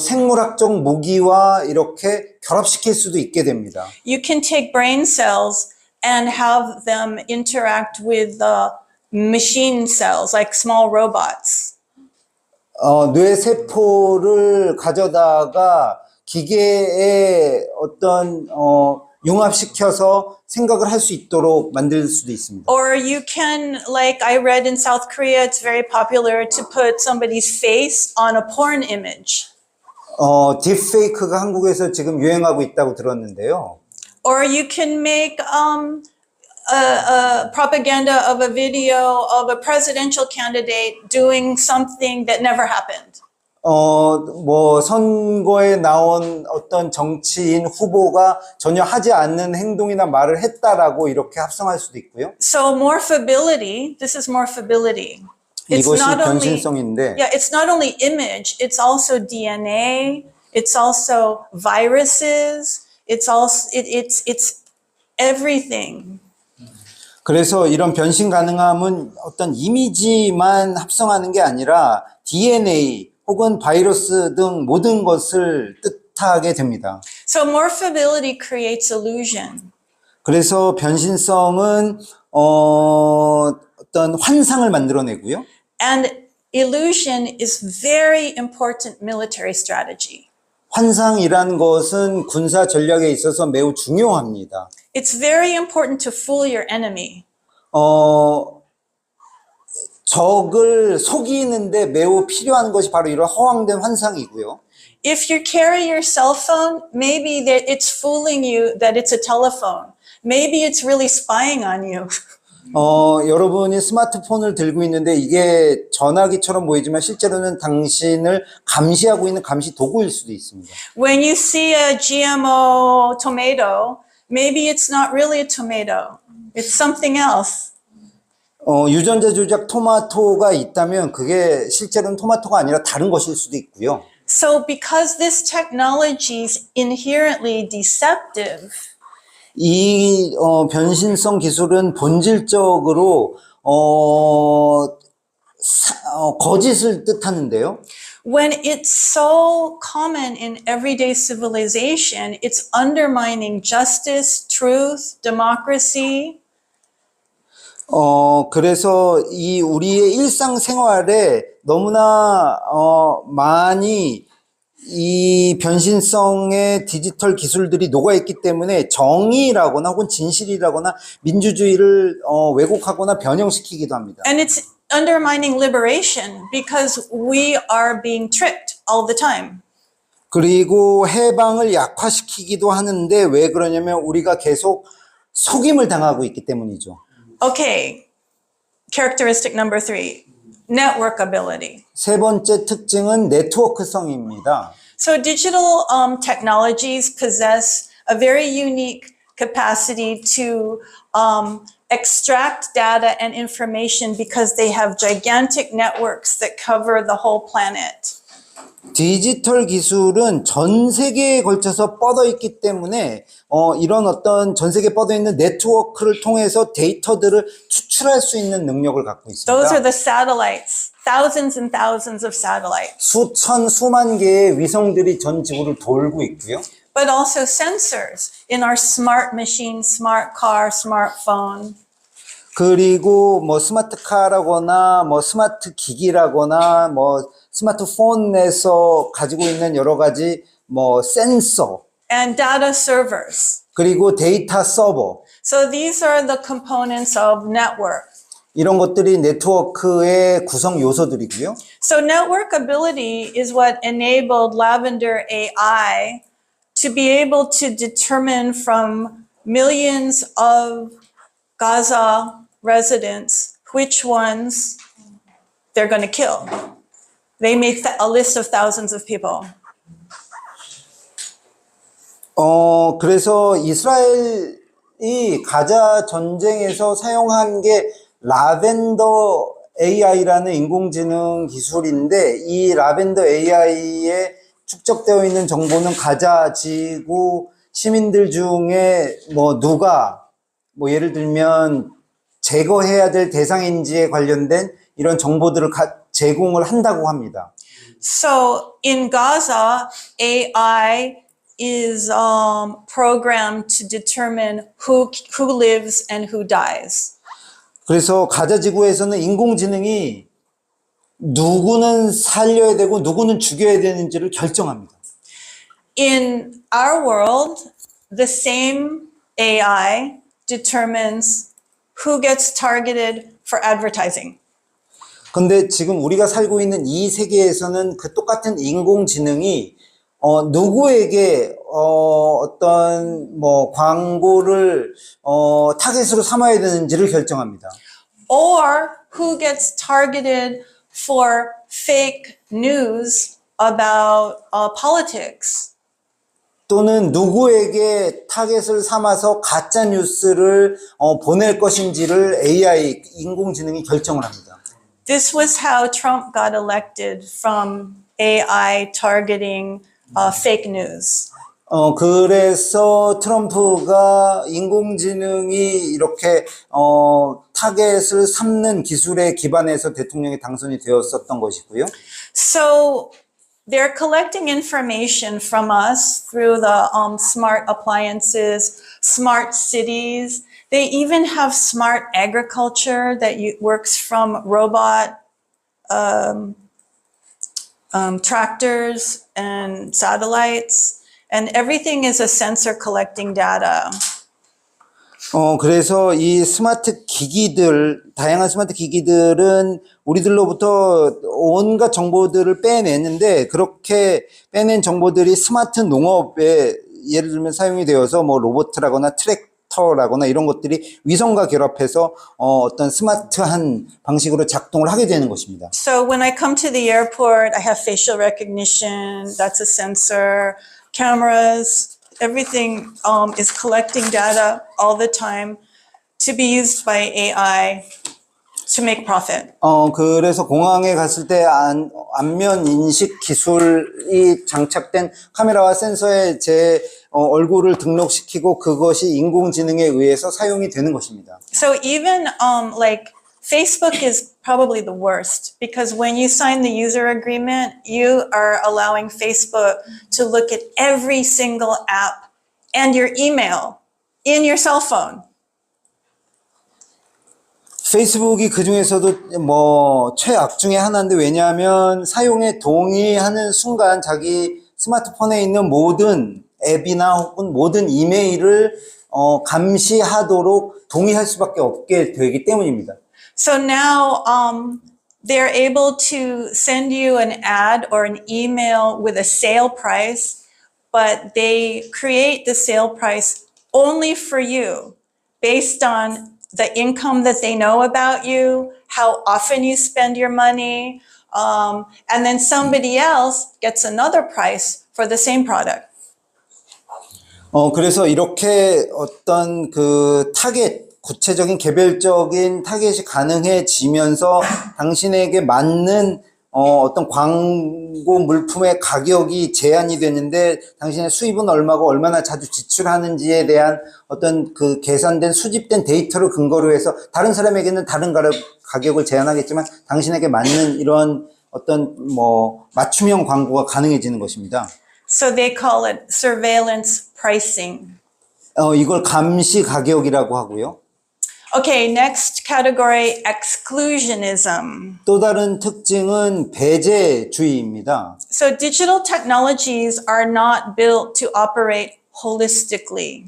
C: 생물학적 무기와 이렇게 결합시킬 수도 있게 됩니다.
B: You can take brain cells and have them interact with the machine cells, like small robots.
C: 뇌 세포를 가져다가 기계에 어떤 융합시켜서 생각을 할 수 있도록 만들 수도 있습니다.
B: Or you can, like I read in South Korea, it's very popular to put somebody's face on a porn image.
C: 딥페이크가 한국에서 지금 유행하고 있다고 들었는데요.
B: Or you can make a propaganda of a video of a presidential candidate doing something that never happened.
C: 뭐 선거에 나온 어떤 정치인 후보가 전혀 하지 않는 행동이나 말을 했다라고 이렇게 합성할 수도 있고요.
B: So morphability, this is morphability.
C: 이것이 변신성인데,
B: yeah, it's not only image, it's also DNA, it's also viruses, it's also it's everything.
C: 그래서 이런 변신 가능함은 어떤 이미지만 합성하는 게 아니라 DNA 혹은 바이러스 등 모든 것을 뜻하게 됩니다.
B: So morphability creates illusion.
C: 그래서 변신성은 어떤 환상을 만들어내고요.
B: And illusion is very important military strategy.
C: 환상이란 것은 군사 전략에 있어서 매우 중요합니다.
B: It's very important to fool your enemy.
C: 적을 속이는데 매우 필요한 것이 바로 이런 허황된 환상이고요.
B: If you carry your cell phone, maybe that it's fooling you that it's a telephone. Maybe it's really spying on you.
C: 여러분이 스마트폰을 들고 있는데 이게 전화기처럼 보이지만 실제로는 당신을 감시하고 있는 감시 도구일 수도 있습니다.
B: When you see a GMO tomato, maybe it's not really a tomato. It's something else.
C: 유전자 조작 토마토가 있다면 그게 실제로는 토마토가 아니라 다른 것일 수도 있고요.
B: So because this technology is inherently deceptive,
C: 이 변신성 기술은 본질적으로 거짓을 뜻하는데요.
B: when it's so common in everyday civilization, it's undermining justice, truth, democracy.
C: 그래서 이 우리의 일상생활에 너무나 많이 이 변신성의 디지털 기술들이 녹아있기 때문에 정의라거나 혹은 진실이라거나 민주주의를 왜곡하거나 변형시키기도 합니다.
B: And it's undermining liberation because we are being tricked all the time.
C: 그리고 해방을 약화시키기도 하는데 왜 그러냐면 우리가 계속 속임을 당하고 있기 때문이죠.
B: Okay, characteristic number 3, networkability.
C: 세 번째 특징은 네트워크성입니다.
B: So digital technologies possess a very unique capacity to extract data and information because they have gigantic networks that cover the whole planet.
C: 디지털 기술은 전 세계에 걸쳐서 뻗어 있기 때문에 이런 어떤 전 세계에 뻗어 있는 네트워크를 통해서 데이터들을 추출할 수 있는 능력을 갖고 있습니다.
B: Those are the satellites, thousands and thousands of satellites.
C: 수천 수만 개의 위성들이 전 지구를 돌고 있고요.
B: But also sensors in our smart machine, smart car, smartphone.
C: 그리고 뭐 스마트카라거나 뭐 스마트 기기라거나 뭐 스마트폰에서 가지고 있는 여러 가지 뭐 센서
B: and data servers.
C: 그리고 데이터 서버
B: So these are the components of network.
C: 이런 것들이 네트워크의 구성 요소들이고요.
B: So network ability is what enabled Lavender AI to be able to determine from millions of Gaza residents which ones they're going to kill. They made a list of thousands of people.
C: 그래서 이스라엘이 가자 전쟁에서 사용한 게 라벤더 AI라는 인공지능 기술인데 이 라벤더 AI에 축적되어 있는 정보는 가자 지구 시민들 중에 뭐 누가 뭐 예를 들면 제거해야 될 대상인지에 관련된 이런 정보들을 제공을 한다고 합니다.
B: So in Gaza, AI is programmed to determine who lives and who dies.
C: 그래서 가자 지구에서는 인공지능이 누구는 살려야 되고 누구는 죽여야 되는지를 결정합니다.
B: In our world, the same AI determines who gets targeted for advertising.
C: 근데 지금 우리가 살고 있는 이 세계에서는 그 똑같은 인공지능이 누구에게 어떤 뭐 광고를 타겟으로 삼아야 되는지를 결정합니다.
B: Or who gets targeted for fake news about politics.
C: 또는 누구에게 타겟을 삼아서 가짜 뉴스를 보낼 것인지를 AI 인공지능이 결정을 합니다.
B: This was how Trump got elected from AI targeting fake news.
C: 그래서 트럼프가 인공지능이 이렇게 타겟을 삼는 기술에 기반해서 대통령이 당선이 되었었던 것이고요.
B: So they're collecting information from us through the smart appliances, smart cities. They even have smart agriculture that works from robot tractors and satellites, and everything is a sensor collecting data.
C: 그래서 이 스마트 기기들, 다양한 스마트 기기들은 우리들로부터 온갖 정보들을 빼내는데 그렇게 빼낸 정보들이 스마트 농업에 예를 들면 사용이 되어서 뭐 로봇이라거나 트랙터라거나 이런 것들이 위성과 결합해서 어떤 스마트한 방식으로 작동을 하게 되는 것입니다.
B: So when I come to the airport, I have facial recognition, that's a sensor, cameras, everything is collecting data all the time to be used by AI to make profit.
C: 그래서 공항에 갔을 때 안면 인식 기술이 장착된 카메라와 센서에 제 얼굴을 등록시키고 그것이 인공지능에 의해서 사용이 되는 것입니다.
B: So even like Facebook is probably the worst because when you sign the user agreement, you are allowing Facebook to look at every single app and your email in your cell phone.
C: 페이스북이 그 중에서도 뭐 최악 중에 하나인데 왜냐하면 사용에 동의하는 순간 자기 스마트폰에 있는 모든 앱이나 혹은 모든 이메일을 감시하도록 동의할 수밖에 없게 되기 때문입니다.
B: So now they're able to send you an ad or an email with a sale price, but they create the sale price only for you based on the income that they know about you, how often you spend your money, and then somebody else gets another price for the same product.
C: 그래서 이렇게 어떤 그 구체적인 개별적인 타겟이 가능해지면서 당신에게 맞는 어떤 광고 물품의 가격이 제한이 되는데 당신의 수입은 얼마고 얼마나 자주 지출하는지에 대한 어떤 그 계산된 수집된 데이터를 근거로 해서 다른 사람에게는 다른 가격을 제한하겠지만 당신에게 맞는 이런 어떤 뭐 맞춤형 광고가 가능해지는 것입니다.
B: So they call it surveillance pricing.
C: 이걸 감시 가격이라고 하고요.
B: Okay, next category, exclusionism.
C: 또 다른 특징은 배제주의입니다.
B: So digital technologies are not built to operate holistically.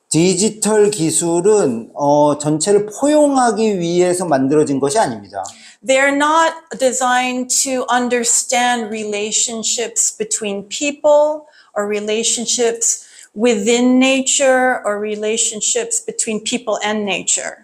C: 디지털 기술은 전체를 포용하기 위해서 만들어진 것이 아닙니다.
B: They're not designed to understand relationships between people or relationships within nature or relationships between people and nature.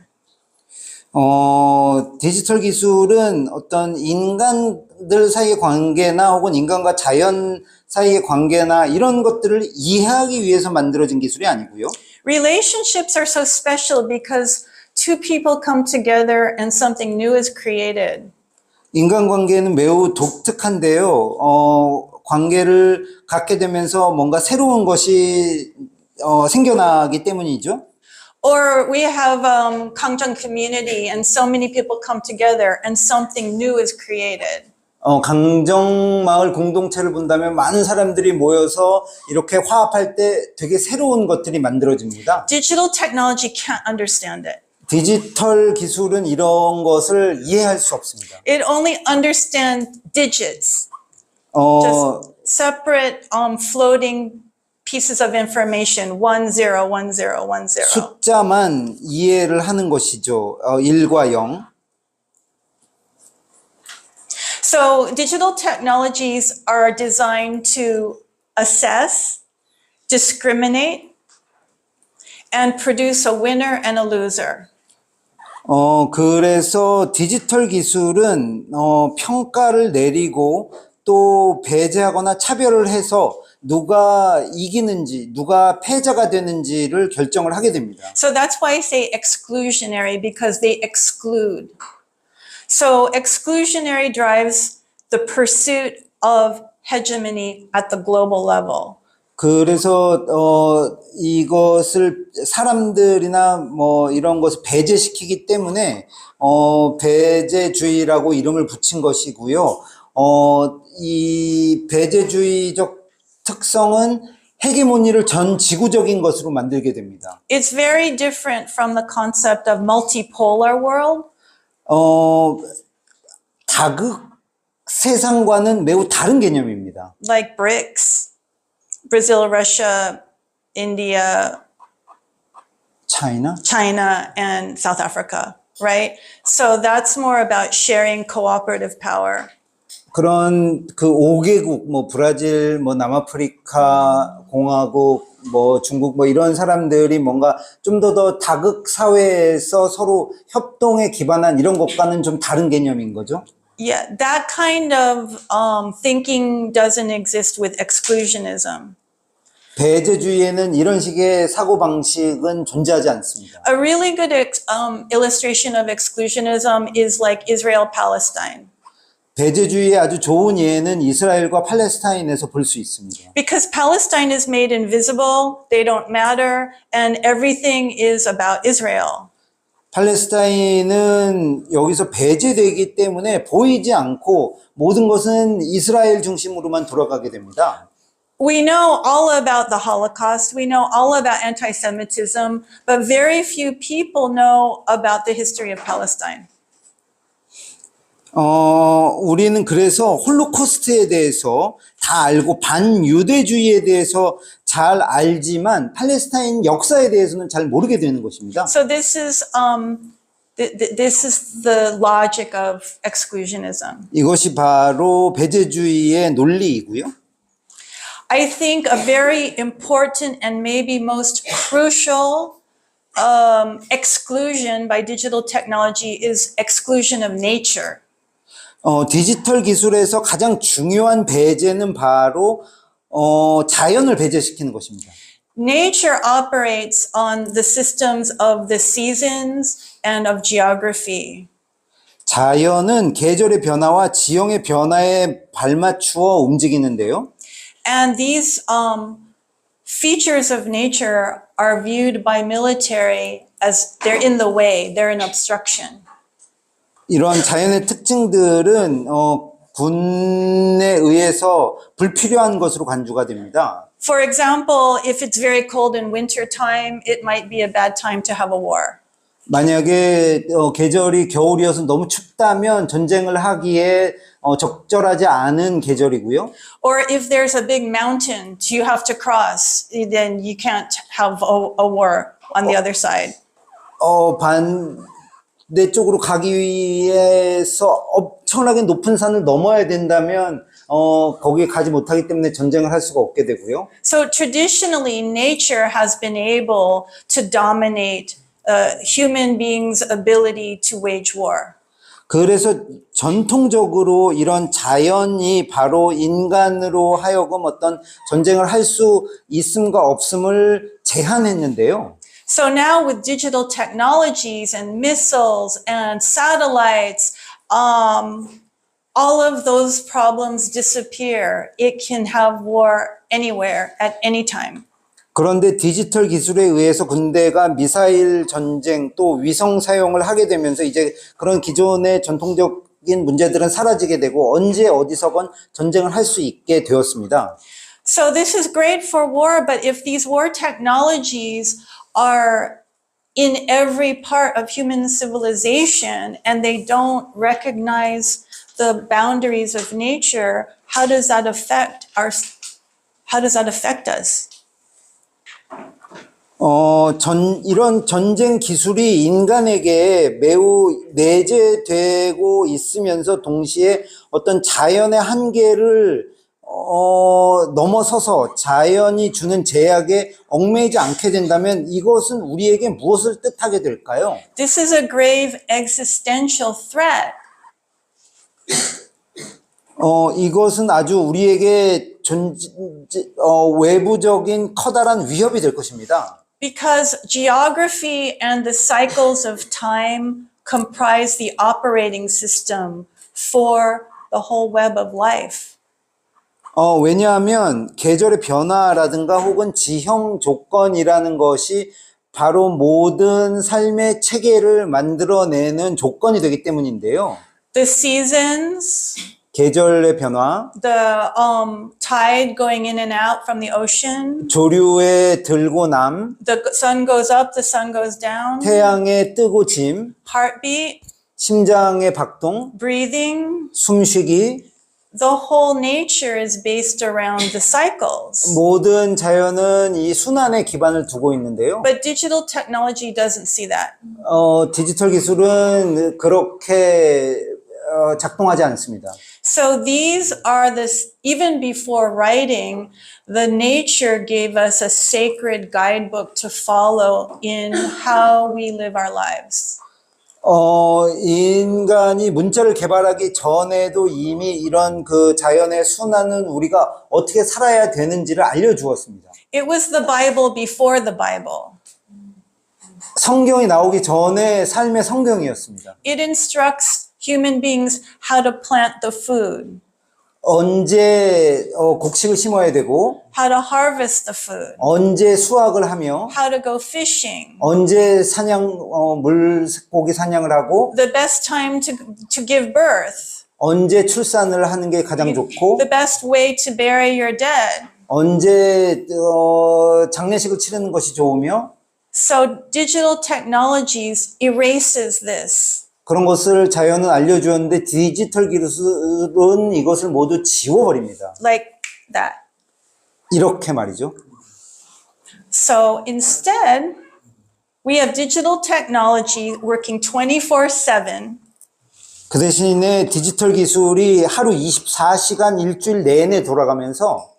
C: 디지털 기술은 어떤 인간들 사이의 관계나 혹은 인간과 자연 사이의 관계나 이런 것들을 이해하기 위해서 만들어진 기술이 아니고요.
B: Relationships are so special because two people come together and something new is created.
C: 인간관계는 매우 독특한데요. 관계를 갖게 되면서 뭔가 새로운 것이 생겨나기 때문이죠.
B: Or we have Kangjang community and so many people come together and something new is created.
C: 강정마을 공동체를 본다면 많은 사람들이 모여서 이렇게 화합할 때 되게 새로운 것들이 만들어집니다.
B: Digital technology can't understand it.
C: 디지털 기술은 이런 것을 이해할 수 없습니다.
B: It only understands digits,
C: 어,
B: just separate floating pieces of information, 1, 0, 1, 0, 1, 0.
C: 숫자만 이해를 하는 것이죠. 1과 0.
B: So digital technologies are designed to assess, discriminate, and produce a winner and a loser.
C: 그래서 디지털 기술은 평가를 내리고 또 배제하거나 차별을 해서 누가 이기는지, 누가 패자가 되는지를 결정을 하게 됩니다.
B: So that's why I say exclusionary, because they exclude. So exclusionary drives the pursuit of hegemony at the global level.
C: 그래서 이것을 사람들이나 뭐 이런 것을 배제시키기 때문에 배제주의라고 이름을 붙인 것이고요. 이 배제주의적 특성은 헤게모니를 전 지구적인 것으로 만들게 됩니다.
B: It's very different from the concept of multipolar world.
C: 다극 세상과는 매우 다른 개념입니다.
B: Like BRICS, Brazil, Russia, India,
C: China?
B: China, and South Africa, right? So that's more about sharing cooperative power.
C: 그런 그 5개국, 뭐 브라질, 뭐 남아프리카 공화국, 뭐 중국, 뭐 이런 사람들이 뭔가 좀 더 다극 사회에서 서로 협동에 기반한 이런 것과는 좀 다른 개념인 거죠.
B: Yeah, that kind of thinking doesn't exist with exclusionism.
C: 배제주의에는 이런 식의 사고방식은 존재하지 않습니다.
B: A really good illustration of exclusionism is like Israel-Palestine.
C: 배제주의의 아주 좋은 예는 이스라엘과 팔레스타인에서 볼 수 있습니다.
B: Because Palestine is made invisible, they don't matter, and everything is about Israel.
C: 팔레스타인은 여기서 배제되기 때문에 보이지 않고 모든 것은 이스라엘 중심으로만 돌아가게 됩니다.
B: We know all about the Holocaust, we know all about anti-Semitism, but very few people know about the history of Palestine.
C: 우리는 그래서 홀로코스트에 대해서 다 알고 반유대주의에 대해서 잘 알지만 팔레스타인 역사에 대해서는 잘 모르게 되는 것입니다.
B: So this is the logic of exclusionism.
C: 이것이 바로 배제주의의 논리이고요.
B: I think a very important and maybe most crucial exclusion by digital technology is exclusion of nature.
C: 디지털 기술에서 가장 중요한 배제는 바로 자연을 배제시키는 것입니다.
B: Nature operates on the systems of the seasons and of geography.
C: 자연은 계절의 변화와 지형의 변화에 발맞추어 움직이는데요.
B: And these features of nature are viewed by military as they're in the way, they're an obstruction.
C: 이런 자연의 특징들은 군에 의해서 불필요한 것으로 간주가 됩니다.
B: For example, if it's very cold in winter time, it might be a bad time to have a war.
C: 만약에 계절이 겨울이어서 너무 춥다면 전쟁을 하기에 적절하지 않은 계절이고요.
B: Or if there's a big mountain you have to cross, then you can't have a war on the other side.
C: 반대쪽으로 가기 위해서 엄청나게 높은 산을 넘어야 된다면 거기에 가지 못하기 때문에 전쟁을 할 수가 없게 되고요.
B: So traditionally, nature has been able to dominate human beings' ability to wage war.
C: 그래서 전통적으로 이런 자연이 바로 인간으로 하여금 어떤 전쟁을 할 수 있음과 없음을 제한했는데요.
B: So now with digital technologies and missiles and satellites, all of those problems disappear. It can have war anywhere at any time.
C: 그런데 디지털 기술에 의해서 군대가 미사일 전쟁 또 위성 사용을 하게 되면서 이제 그런 기존의 전통적인 문제들은 사라지게 되고 언제 어디서건 전쟁을 할 수 있게 되었습니다.
B: So this is great for war, but if these war technologies are in every part of human civilization and they don't recognize the boundaries of nature, how does that affect us?
C: 이런 전쟁 기술이 인간에게 매우 내재되고 있으면서 동시에 어떤 자연의 한계를 넘어서서 자연이 주는 제약에 얽매이지 않게 된다면 이것은 우리에게 무엇을 뜻하게 될까요?
B: This is a grave existential threat.
C: 이것은 아주 우리에게 외부적인 커다란 위협이 될 것입니다.
B: Because geography and the cycles of time comprise the operating system for the whole web of life.
C: 왜냐하면 계절의 변화라든가 혹은 지형 조건이라는 것이 바로 모든 삶의 체계를 만들어내는 조건이 되기 때문인데요.
B: The seasons,
C: 계절의 변화,
B: the tide going in and out from the ocean,
C: 조류의 들고 남,
B: the sun goes up, the sun goes down,
C: 태양의 뜨고 짐,
B: heartbeat,
C: 심장의 박동,
B: breathing,
C: 숨쉬기,
B: the whole nature is based around the cycles.
C: 모든 자연은 이 순환에 기반을 두고 있는데요.
B: But digital technology doesn't see that.
C: 디지털 기술은 그렇게 작동하지 않습니다.
B: So these are even before writing, the nature gave us a sacred guidebook to follow in how we live our lives.
C: 인간이 문자를 개발하기 전에도 이미 이런 그 자연의 순환은 우리가 어떻게 살아야 되는지를 알려주었습니다.
B: It was the Bible before the Bible.
C: 성경이 나오기 전에 삶의 성경이었습니다.
B: It instructs human beings how to plant the food,
C: 언제 곡식을 심어야 되고
B: how to harvest the food,
C: 언제 수확을 하며
B: how to go fishing,
C: 언제 물고기 사냥을 하고
B: the best time to give birth,
C: 언제 출산을 하는 게 가장 좋고
B: the best way to bury your dead.
C: 언제 장례식을 치르는 것이 좋으며
B: So digital technologies erases this.
C: 그런 것을 자연은 알려주었는데 디지털 기술은 이것을 모두 지워버립니다.
B: Like that.
C: 이렇게 말이죠.
B: So instead, we have digital technology working 24/7.
C: 그 대신에 디지털 기술이 하루 24시간 일주일 내내 돌아가면서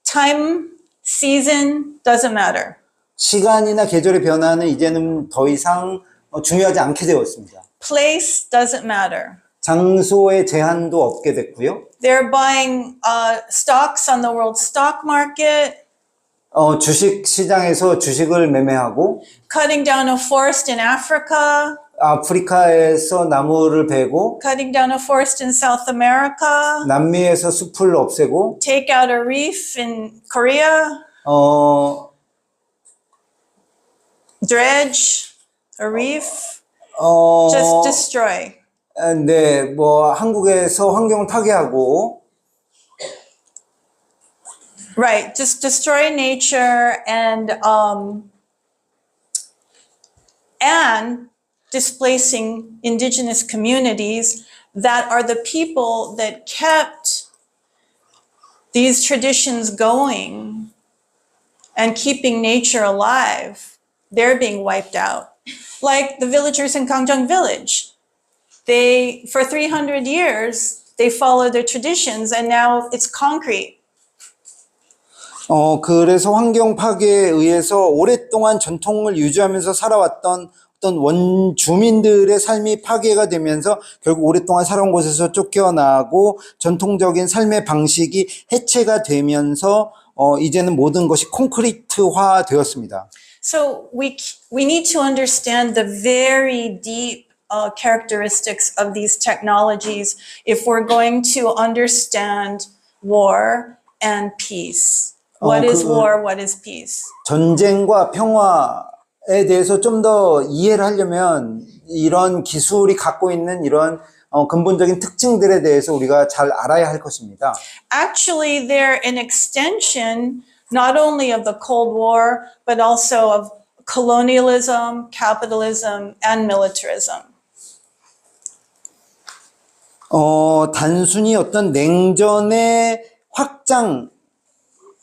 B: Time, season doesn't matter.
C: 시간이나 계절의 변화는 이제는 더 이상 중요하지 않게 되었습니다.
B: Place doesn't matter.
C: 장소의 제한도 없게 됐고요.
B: They're buying stocks on the world stock market,
C: 주식 시장에서 주식을 매매하고
B: cutting down a forest in Africa,
C: 아프리카에서 나무를 베고
B: cutting down a forest in South America,
C: 남미에서 숲을 없애고
B: take out a reef in Korea, dredge a reef, just destroy.
C: 네, 뭐 한국에서 환경을 파괴하고
B: Right, just destroy nature and displacing indigenous communities that are the people that kept these traditions going and keeping nature alive, they're being wiped out. Like the villagers in Gangjang village. They, for 300 years, they followed their traditions and now it's concrete.
C: 그래서 환경 파괴에 의해서 오랫동안 전통을 유지하면서 살아왔던 어떤 원주민들의 삶이 파괴가 되면서 결국 오랫동안 살아온 곳에서 쫓겨나고 전통적인 삶의 방식이 해체가 되면서 이제는 모든 것이 콘크리트화 되었습니다.
B: So we need to understand the very deep characteristics of these technologies if we're going to understand war and peace. What is war? What is peace?
C: 전쟁과 평화에 대해서 좀 더 이해를 하려면 이런 기술이 갖고 있는 이런 근본적인 특징들에 대해서 우리가 잘 알아야 할 것입니다.
B: Actually, they're an extension not only of the Cold War, but also of colonialism, capitalism, and militarism.
C: 단순히 어떤 냉전의 확장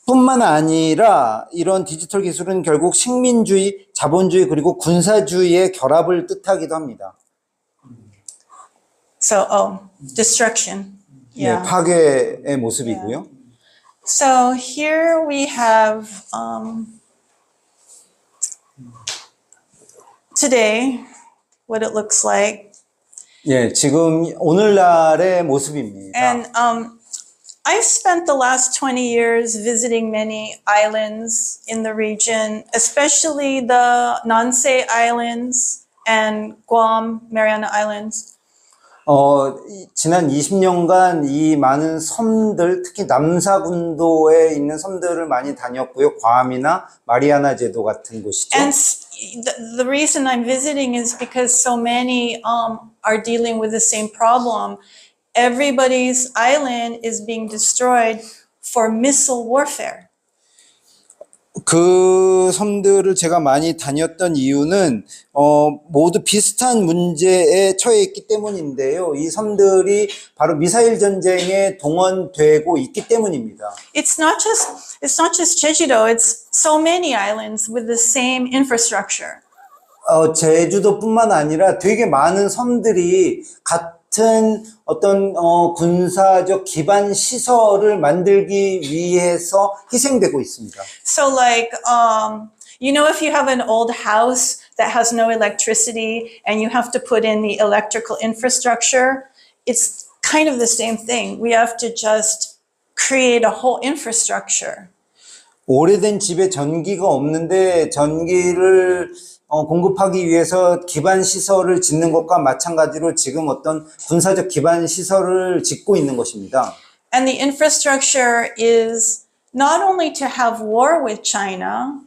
C: 뿐만 아니라 이런 디지털 기술은 결국 식민주의, 자본주의 그리고 군사주의의 결합을 뜻하기도 합니다.
B: So, destruction. Yeah.
C: 네, 파괴의 모습이고요.
B: So here we have today what it looks like.
C: 예, 지금 오늘날의 모습입니다.
B: And I've spent the last 20 years visiting many islands in the region, especially the Nansei Islands and Guam, Mariana Islands.
C: 지난 20년간 이 많은 섬들, 특히 남사군도에 있는 섬들을 많이 다녔고요. 괌이나 마리아나 제도 같은 곳이죠.
B: And the reason I'm visiting is because so many are dealing with the same problem. Everybody's island is being destroyed for missile warfare.
C: 그 섬들을 제가 많이 다녔던 이유는 모두 비슷한 문제에 처해 있기 때문인데요. 이 섬들이 바로 미사일 전쟁에 동원되고 있기 때문입니다.
B: It's not just Jeju-do, it's so many islands with the same infrastructure.
C: 제주도뿐만 아니라 되게 많은 섬들이 같은 어떤 군사적 기반 시설을 만들기 위해서 희생되고 있습니다.
B: So like, you know, if you have an old house that has no electricity and you have to put in the electrical infrastructure, it's kind of the same thing. We have to just create a whole infrastructure.
C: 오래된 집에 전기가 없는데 전기를 공급하기 위해서 기반 시설을 짓는 것과 마찬가지로 지금 어떤 군사적 기반 시설을 짓고 있는 것입니다.
B: And the infrastructure is not only to have war with China,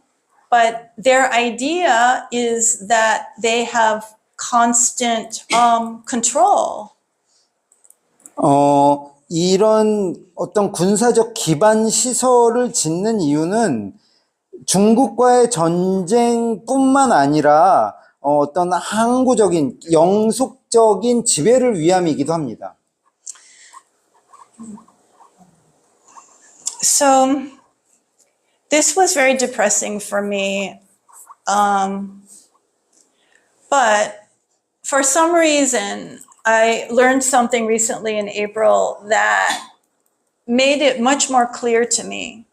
B: but their idea is that they have constant control.
C: 이런 어떤 군사적 기반 시설을 짓는 이유는 중국과의 전쟁뿐만 아니라 어떤 항구적인 영속적인 지배를 위함이기도 합니다.
B: So this was very depressing for me. But for some reason, I learned something recently in April that made it much more clear to me.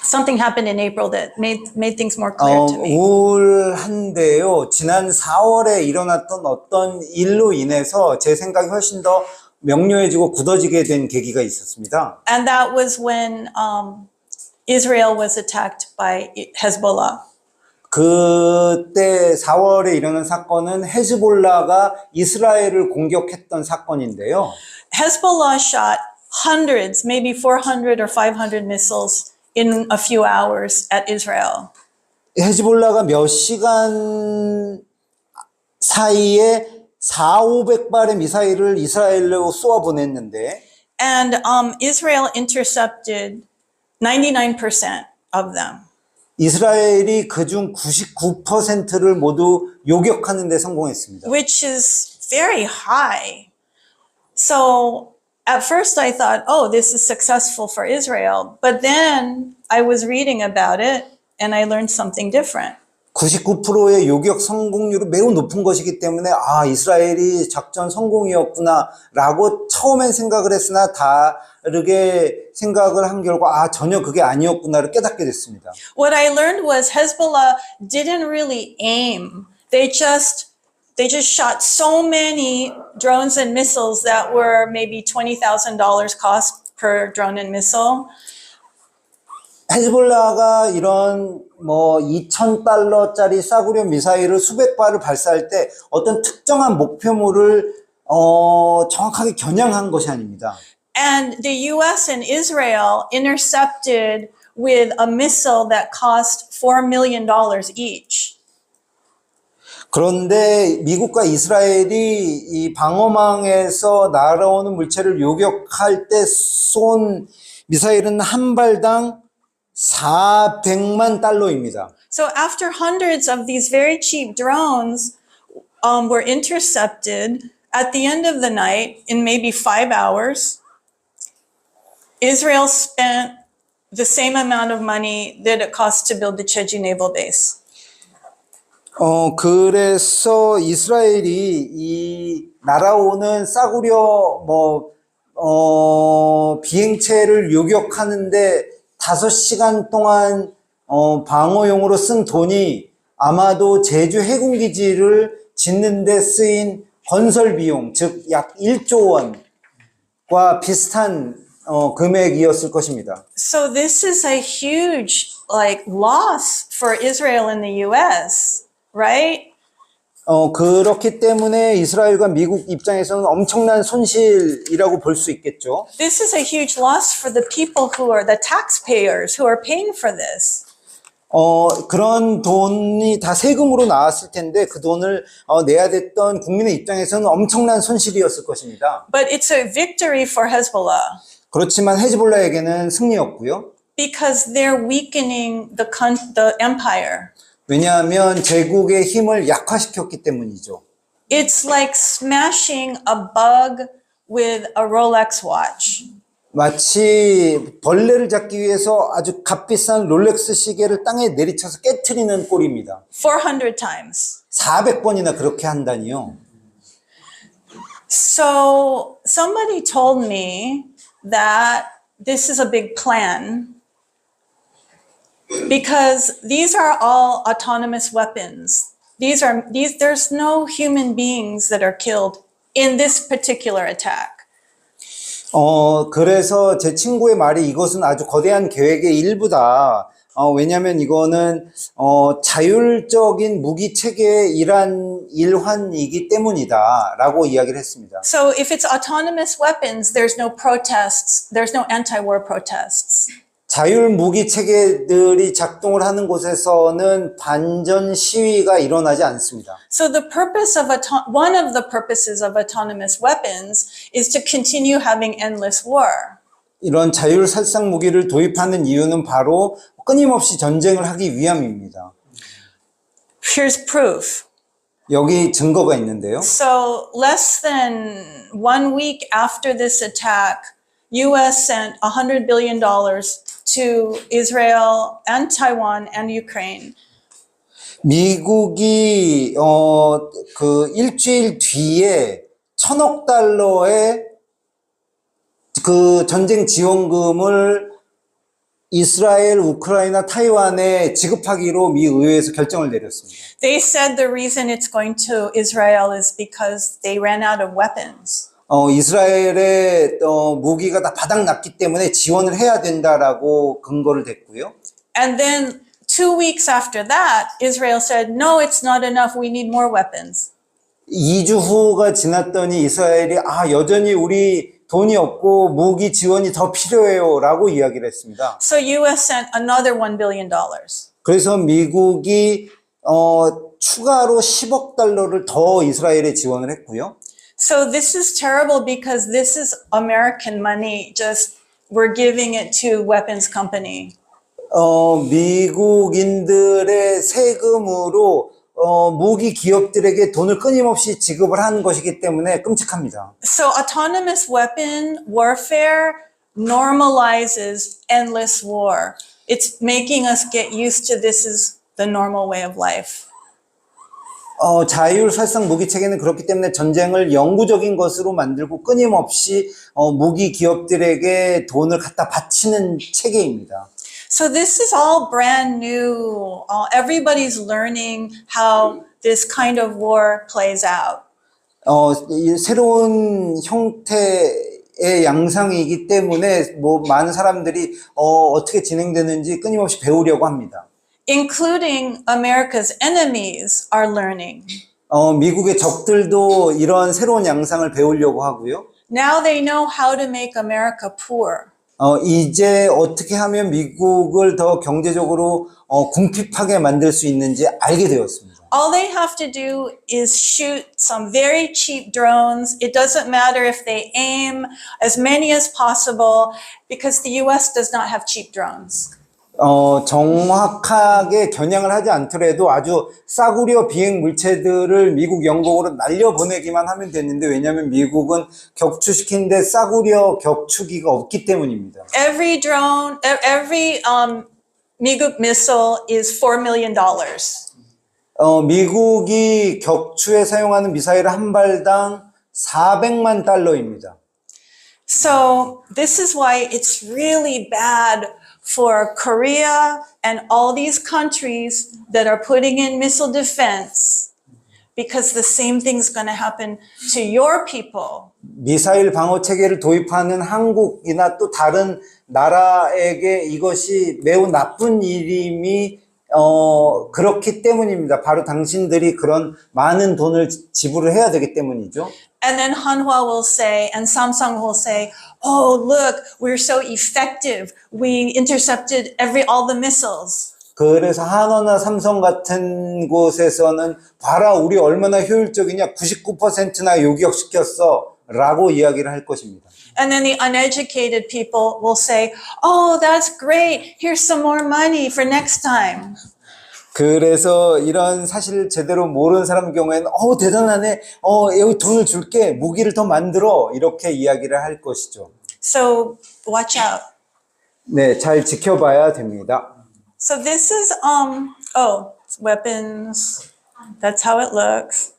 B: Something happened in April that made things more clear to me.
C: 우울한데요. 지난 4월에 일어났던 어떤 일로 인해서 제 생각이 훨씬 더 명료해지고 굳어지게 된 계기가 있었습니다.
B: And that was when Israel was attacked by Hezbollah.
C: 그때 4월에 일어난 사건은 헤즈볼라가 이스라엘을 공격했던 사건인데요.
B: Hezbollah shot hundreds, maybe 400 or 500 missiles in a few hours at Israel.
C: 헤즈볼라가 몇 시간 사이에 400~500발의 미사일을 이스라엘로 쏘아 보냈는데
B: And Israel intercepted 99% of them.
C: 이스라엘이 그중 99%를 모두 요격하는 데 성공했습니다.
B: which is very high. So at first I thought, oh, this is successful for Israel. But then I was reading about it and I learned something different.
C: 99%의 요격 성공률이 매우 높은 것이기 때문에 아, 이스라엘이 작전 성공이었구나라고 처음엔 생각을 했으나 다르게 생각을 한 결과 아, 전혀 그게 아니었구나를 깨닫게 됐습니다.
B: What I learned was Hezbollah didn't really aim. They just shot so many drones and missiles that were maybe $20,000 cost per drone and missile.
C: 헤즈볼라가 이런 뭐 $2,000짜리 싸구려 미사일을 수백 발을 발사할 때 어떤 특정한 목표물을 정확하게 겨냥한 것이 아닙니다.
B: And the US and Israel intercepted with a missile that cost $4 million each.
C: 그런데 미국과 이스라엘이 이 방어망에서 날아오는 물체를 요격할 때 쏜 미사일은 한 발당 $400만.
B: So after hundreds of these very cheap drones were intercepted, at the end of the night, in maybe 5 hours, Israel spent the same amount of money that it cost to build the Jeju naval base.
C: 그래서 이스라엘이 이 날아오는 싸구려 비행체를 요격하는데 5시간 동안 방어용으로 쓴 돈이 아마도 제주 해군기지를 짓는 데 쓰인 건설 비용, 즉 약 1조 원과 비슷한 금액이었을 것입니다.
B: So this is a huge loss for Israel and the US, right?
C: 그렇기 때문에 이스라엘과 미국 입장에서는 엄청난 손실이라고 볼 수 있겠죠.
B: This is a huge loss for the people who are the taxpayers who are paying for this.
C: 그런 돈이 다 세금으로 나왔을 텐데 그 돈을 내야 됐던 국민의 입장에서는 엄청난 손실이었을 것입니다.
B: But it's a victory for Hezbollah
C: 그렇지만 헤즈볼라에게는 승리였고요.
B: because they're weakening the empire.
C: 왜냐하면 제국의 힘을 약화시켰기 때문이죠.
B: It's like smashing a bug with a Rolex watch.
C: 마치 벌레를 잡기 위해서 아주 값비싼 롤렉스 시계를 땅에 내리쳐서 깨트리는 꼴입니다.
B: 400 times.
C: 400번이나 그렇게 한다니요.
B: So somebody told me that this is a big plan because these are all autonomous weapons. There's no human beings that are killed in this particular attack.
C: 그래서 제 친구의 말이 이것은 아주 거대한 계획의 일부다. 왜냐하면 이거는 자율적인 무기 체계의 일환이기 때문이다 라고 이야기를 했습니다.
B: So if it's autonomous weapons, there's no protests, there's no anti-war protests.
C: 자율 무기 체계들이 작동을 하는 곳에서는 반전 시위가 일어나지 않습니다.
B: So the purpose of one of the purposes of autonomous weapons is to continue having endless war.
C: 이런 자율 살상 무기를 도입하는 이유는 바로 끊임없이 전쟁을 하기 위함입니다.
B: Here's proof.
C: 여기 증거가 있는데요.
B: So less than 1 week after this attack, U.S. sent $100 billion to Israel and Taiwan and Ukraine.
C: 미국이 그 일주일 뒤에 $1,000억 그 전쟁 지원금을 이스라엘, 우크라이나, 타이완에 지급하기로 미 의회에서 결정을 내렸습니다.
B: They said the reason it's going to Israel is because they ran out of weapons.
C: 이스라엘의 무기가 다 바닥났기 때문에 지원을 해야 된다라고 근거를 댔고요.
B: And then 2 weeks after that, Israel said, no, it's not enough. We need more weapons.
C: 2주 후가 지났더니 이스라엘이 여전히 우리 돈이 없고 무기 지원이 더 필요해요 라고 이야기를 했습니다.
B: So US sent another $1 billion.
C: 그래서 미국이 추가로 $10억 더 이스라엘에 지원을 했고요.
B: So this is terrible because this is American money, just we're giving it to weapons company.
C: 미국인들의 세금으로 무기 기업들에게 돈을 끊임없이 지급을 하는 것이기 때문에 끔찍합니다.
B: So autonomous weapon warfare normalizes endless war. It's making us get used to this is the normal way of life.
C: 자율살상 무기 체계는 그렇기 때문에 전쟁을 영구적인 것으로 만들고 끊임없이 무기 기업들에게 돈을 갖다 바치는 체계입니다.
B: So this is all brand new. Everybody's learning how this kind of war plays out.
C: 이 새로운 형태의 양상이기 때문에 많은 사람들이 어떻게 진행되는지 끊임없이 배우려고 합니다.
B: Including America's enemies are learning.
C: 미국의 적들도 이러한 새로운 양상을 배우려고 하고요.
B: Now they know how to make America poor.
C: 이제 어떻게 하면 미국을 더 경제적으로 궁핍하게 만들 수 있는지 알게 되었습니다.
B: All they have to do is shoot some very cheap drones. It doesn't matter if they aim as many as possible because the US does not have cheap drones.
C: 정확하게 겨냥을 하지 않더라도 아주 싸구려 비행 물체들을 미국 영공으로 날려보내기만 하면 되는데 왜냐하면 미국은 격추시키는데 싸구려 격추기가 없기 때문입니다.
B: Every drone, every 미국 missile is $4 million.
C: 미국이 격추에 사용하는 미사일 한 발당 400만 달러입니다.
B: So this is why it's really bad for Korea and all these countries that are putting in missile defense, because the same thing's going to happen to your people.
C: 미사일 방어 체계를 도입하는 한국이나 또 다른 나라에게 이것이 매우 나쁜 일임이 그렇기 때문입니다. 바로 당신들이 그런 많은 돈을 지불을 해야 되기 때문이죠.
B: And then Hanwha will say, and Samsung will say, oh, look, we're so effective. We intercepted all the missiles.
C: 그래서 한화나 삼성 같은 곳에서는 봐라, 우리 얼마나 효율적이냐, 99%나 요격시켰어 라고 이야기를 할 것입니다.
B: And then the uneducated people will say, oh, that's great. Here's some more money for next time.
C: 그래서 이런 사실 제대로 모르는 사람 경우에는 대단하네, 여기 돈을 줄게, 무기를 더 만들어, 이렇게 이야기를 할 것이죠.
B: So watch out.
C: 네, 잘 지켜봐야 됩니다.
B: So this is weapons. That's how it looks.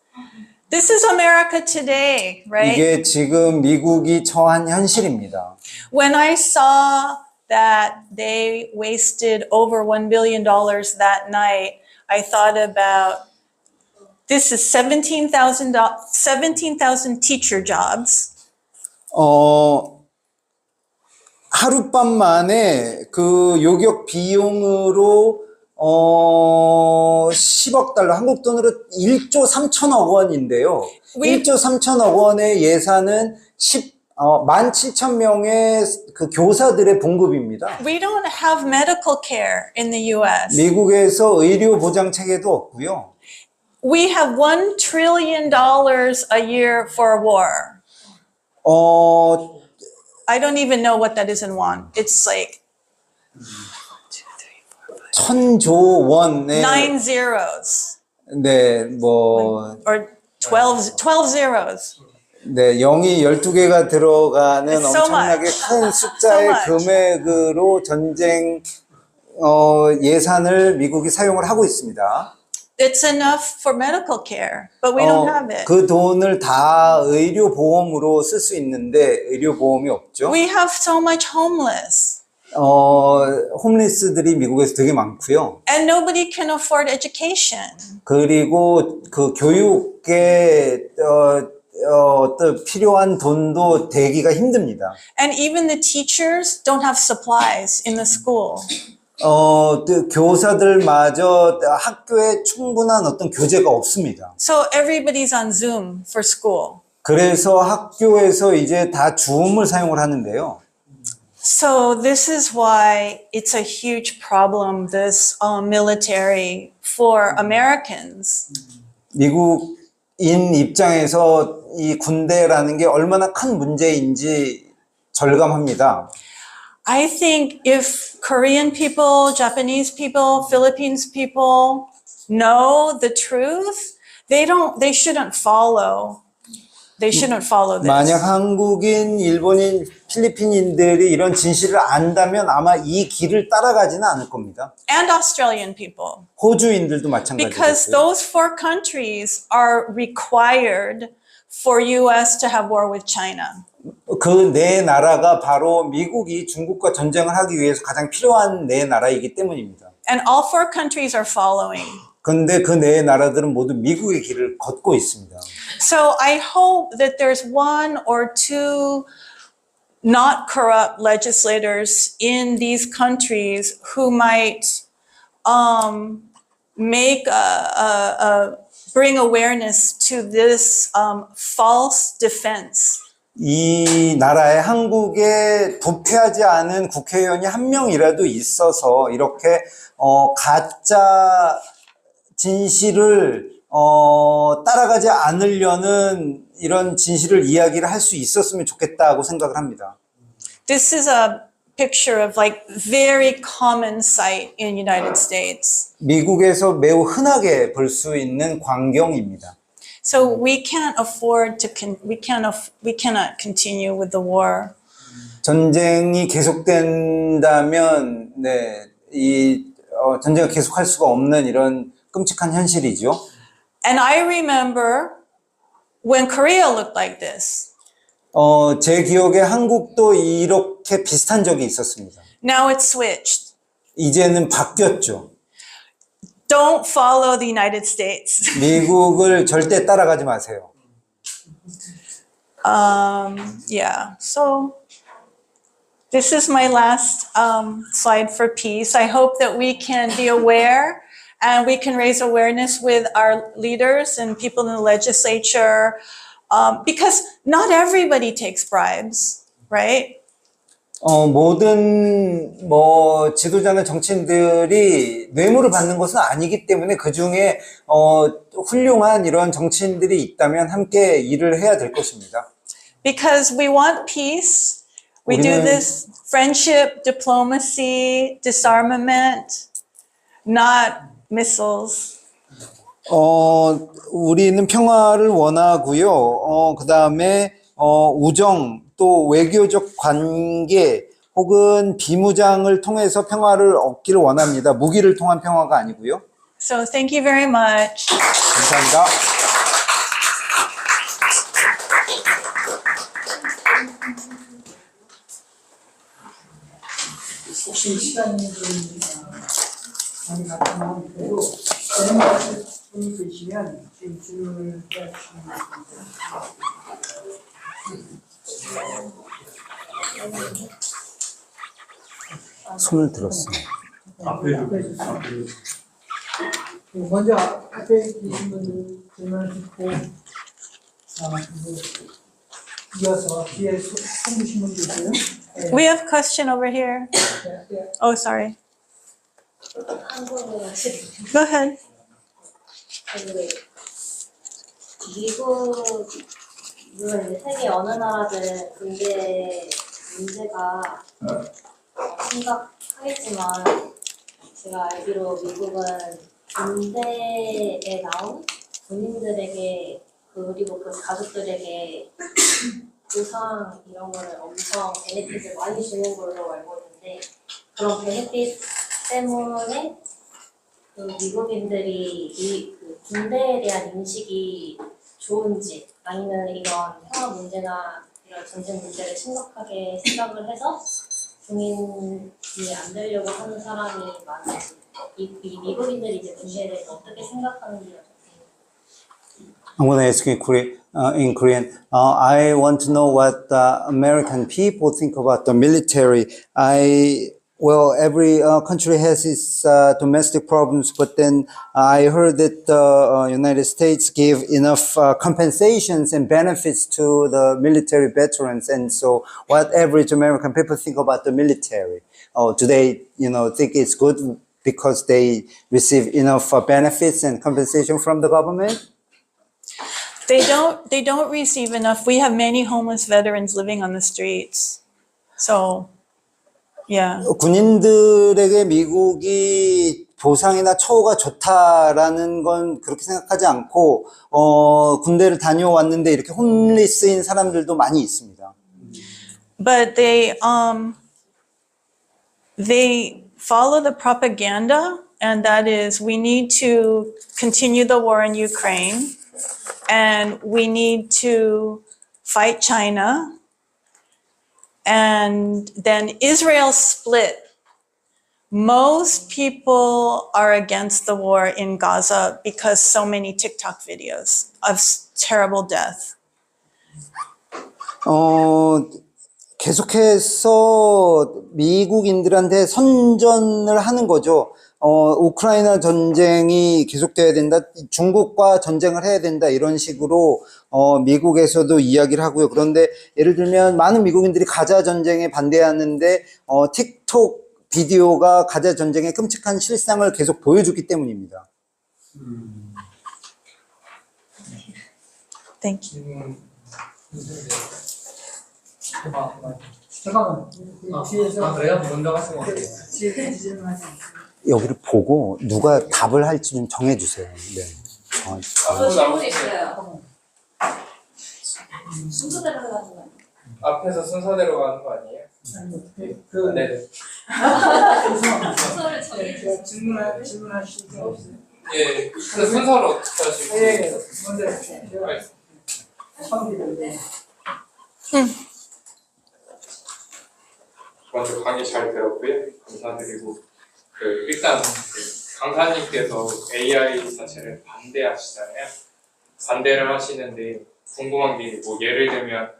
B: This is America today, right?
C: 이게 지금 미국이 처한 현실입니다.
B: When I saw that they wasted over $1 billion that night, I thought about this is 17,000 teacher jobs.
C: 하룻밤 만에 그 요격 비용으로 10억 달러, 한국 돈으로 1조 3천억 원인데요. 1조 3천억 원의 예산은 17,000명의 그 교사들의 봉급입니다.
B: We don't have medical care in the US.
C: 미국에서 의료 보장 체계도 없고요.
B: We have $1 trillion a year for war. I don't even know what that is in won. It's like
C: 1,000조 원의
B: 9 zeros
C: 네,
B: or 12 zeros.
C: 네, 0이 12개가 들어가는
B: It's so
C: 엄청나게
B: much.
C: 큰 숫자의
B: So much.
C: 금액으로 전쟁 예산을 미국이 사용을 하고 있습니다.
B: It's enough for medical care, but we don't have it.
C: 그 돈을 다 의료 보험으로 쓸 수 있는데 의료 보험이 없죠.
B: We have so much homeless.
C: 홈리스들이 미국에서 되게 많고요.
B: And nobody can afford education.
C: 그리고 그 교육에 어떤 필요한 돈도 대기가 힘듭니다.
B: And even the teachers don't have supplies in the school.
C: 교사들마저 학교에 충분한 어떤 교재가 없습니다.
B: So everybody's on Zoom for school.
C: 그래서 학교에서 이제 다 줌을 사용을 하는데요.
B: So this is why it's a huge problem, this military for Americans.
C: 미국인 입장에서 이 군대라는 게 얼마나 큰 문제인지 절감합니다.
B: I think if Korean people, Japanese people, Philippines people know the truth, they shouldn't follow. They shouldn't follow this.
C: 만약 한국인, 일본인, 필리핀인들이 이런 진실을 안다면 아마 이 길을 따라가지는 않을 겁니다.
B: And Australian people.
C: 호주인들도
B: Because
C: 마찬가지겠고요.
B: those four countries are required for US to have war with China.
C: 그 네 나라가 바로 미국이 중국과 전쟁을 하기 위해서 가장 필요한 네 나라이기 때문입니다.
B: And all four countries are following.
C: 그런데 그 네 나라들은 모두 미국의 길을 걷고 있습니다.
B: So I hope that there's one or two not corrupt legislators in these countries who might bring awareness to this false defense.
C: 이 나라에 한국에 도피하지 않은 국회의원이 한 명이라도 있어서 이렇게 가짜 진실을 따라가지 않으려는 이런 진실을 이야기를 할 수 있었으면 좋겠다고 생각을 합니다.
B: This is a picture of like very common sight in United States.
C: 미국에서 매우 흔하게 볼 수 있는 광경입니다.
B: So we can't afford to we cannot continue with the war.
C: 전쟁이 계속된다면 전쟁을 계속할 수가 없는 이런 끔찍한 현실이죠.
B: And I remember when Korea looked like this.
C: 제 기억에 한국도 이렇게 비슷한 적이 있었습니다.
B: Now it's switched.
C: 이제는 바뀌었죠.
B: Don't follow the United States.
C: 미국을 절대 따라가지 마세요.
B: Yeah, so this is my last slide for peace. I hope that we can be aware and we can raise awareness with our leaders and people in the legislature because not everybody takes bribes, right?
C: 모든 지도자나 정치인들이 뇌물을 받는 것은 아니기 때문에 그 중에 훌륭한 이런 정치인들이 있다면 함께 일을 해야 될 것입니다.
B: Because we want peace. We do this friendship, diplomacy, disarmament, not missiles.
C: 우리는 평화를 원하고요. 그 다음에 우정 또 외교적 관계 혹은 비무장을 통해서 평화를 얻기를 원합니다. 무기를 통한 평화가 아니고요.
B: So thank you very much.
C: 감사합니다.
A: 혹시 시간이 많이 갔지만 그래도 질문하실 분이 계시면 지금 질문을 해주시면 됩니다.
C: 손을 들었어요.
A: 먼저 앞에 계신 분들 질문을 듣고 이어서 뒤에 손 드신 분도 있어요.
B: We have a question over here. Oh, sorry.
F: 한국은
B: Go ahead.
F: 미국 물론 이제 세계 어느 나라든 군대 문제가 심각하겠지만 제가 알기로 미국은 군대에 나온 군인들에게 그리고 그 가족들에게 보상 이런 거를 엄청 베네핏을 많이 주는 걸로 알고 있는데 그런 베네핏 때문에 그 미국인들이 그 군대에 대한 인식이 좋은지 아니면 이런 평화 문제나 이런 전쟁 문제를 심각하게 생각을 해서 중인이 안 되려고 하는 사람이 많은지 이 미국인들이 이제 군대에 대해서 어떻게 생각하는지
C: I'm going to ask you in Korean. I want to know what the American people think about the military. Well, every country has its domestic problems, but then I heard that the United States give enough compensations and benefits to the military veterans. And so what average American people think about the military? Do they, think it's good because they receive enough benefits and compensation from the government?
B: They don't receive enough. We have many homeless veterans living on the streets. So Yeah.
C: 군인들에게 미국이 보상이나 처우가 좋다라는 건 그렇게 생각하지 않고, 군대를 다녀왔는데 이렇게 홈리스인 사람들도 많이 있습니다.
B: But they follow the propaganda, and that is we need to continue the war in Ukraine, and we need to fight China, and then Israel split. Most people are against the war in Gaza because so many TikTok videos of terrible death.
C: 계속해서 미국인들한테 선전을 하는 거죠. 우크라이나 전쟁이 계속돼야 된다. 중국과 전쟁을 해야 된다. 이런 식으로 미국에서도 이야기를 하고요. 그런데 예를 들면 많은 미국인들이 가자 전쟁에 반대하는데 틱톡 비디오가 가자 전쟁의 끔찍한 실상을 계속 보여주기 때문입니다.
B: Thank you.
A: 잠깐만. 뒤에서.
E: 그래요? 먼저 하시면 어때요?
A: 뒤에 질문하세요.
C: 여기를 보고 누가 답을 할지 좀 정해주세요. 네.
F: 저 질문 있어요. 순서대로 가는 거 아니에요?
E: 앞에서 순서대로 가는 거 아니에요? 네네.
F: 순서를 정해주세요.
A: 질문하실 수 없어요?
E: 예, 그 순서로 어떻게 하실지.
A: 예, 먼저 제가 처음이거든요.
G: 먼저 강의 잘 들었고요. 감사드리고 일단 강사님께서 AI 자체를 반대하시잖아요. 반대를 하시는데 궁금한 게 뭐 예를 들면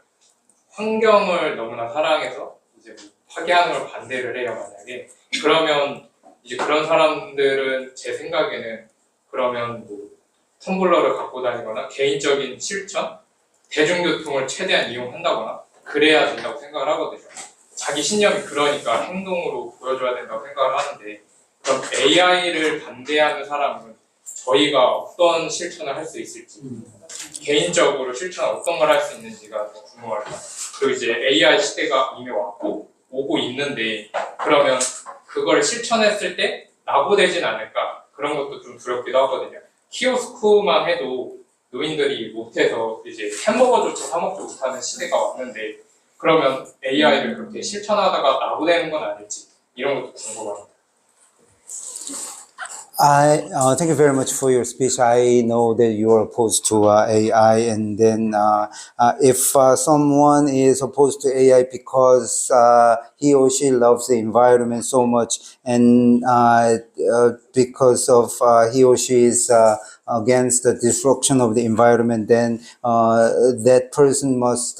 G: 환경을 너무나 사랑해서 이제 뭐 파괴하는 걸 반대를 해요 만약에 그러면 이제 그런 사람들은 제 생각에는 그러면 뭐 텀블러를 갖고 다니거나 개인적인 실천, 대중교통을 최대한 이용한다거나 그래야 된다고 생각을 하거든요. 자기 신념이 그러니까 행동으로 보여줘야 된다고 생각을 하는데 그럼 AI를 반대하는 사람은 저희가 어떤 실천을 할 수 있을지 개인적으로 실천 어떤 걸 할 수 있는지가 더 궁금합니다. 그리고 이제 AI 시대가 이미 오고 있는데 그러면 그걸 실천했을 때 낙오되진 않을까 그런 것도 좀 두렵기도 하거든요. 키오스크만 해도 노인들이 못해서 이제 햄버거조차 사 먹지 못하는 시대가 왔는데 그러면 AI를 그렇게 실천하다가 낙오되는 건 아닐지 이런 것도 궁금합니다.
C: Thank you very much for your speech. I know that you are opposed to AI, and then if someone is opposed to AI because he or she loves the environment so much, and because of he or she is against the destruction of the environment, then that person must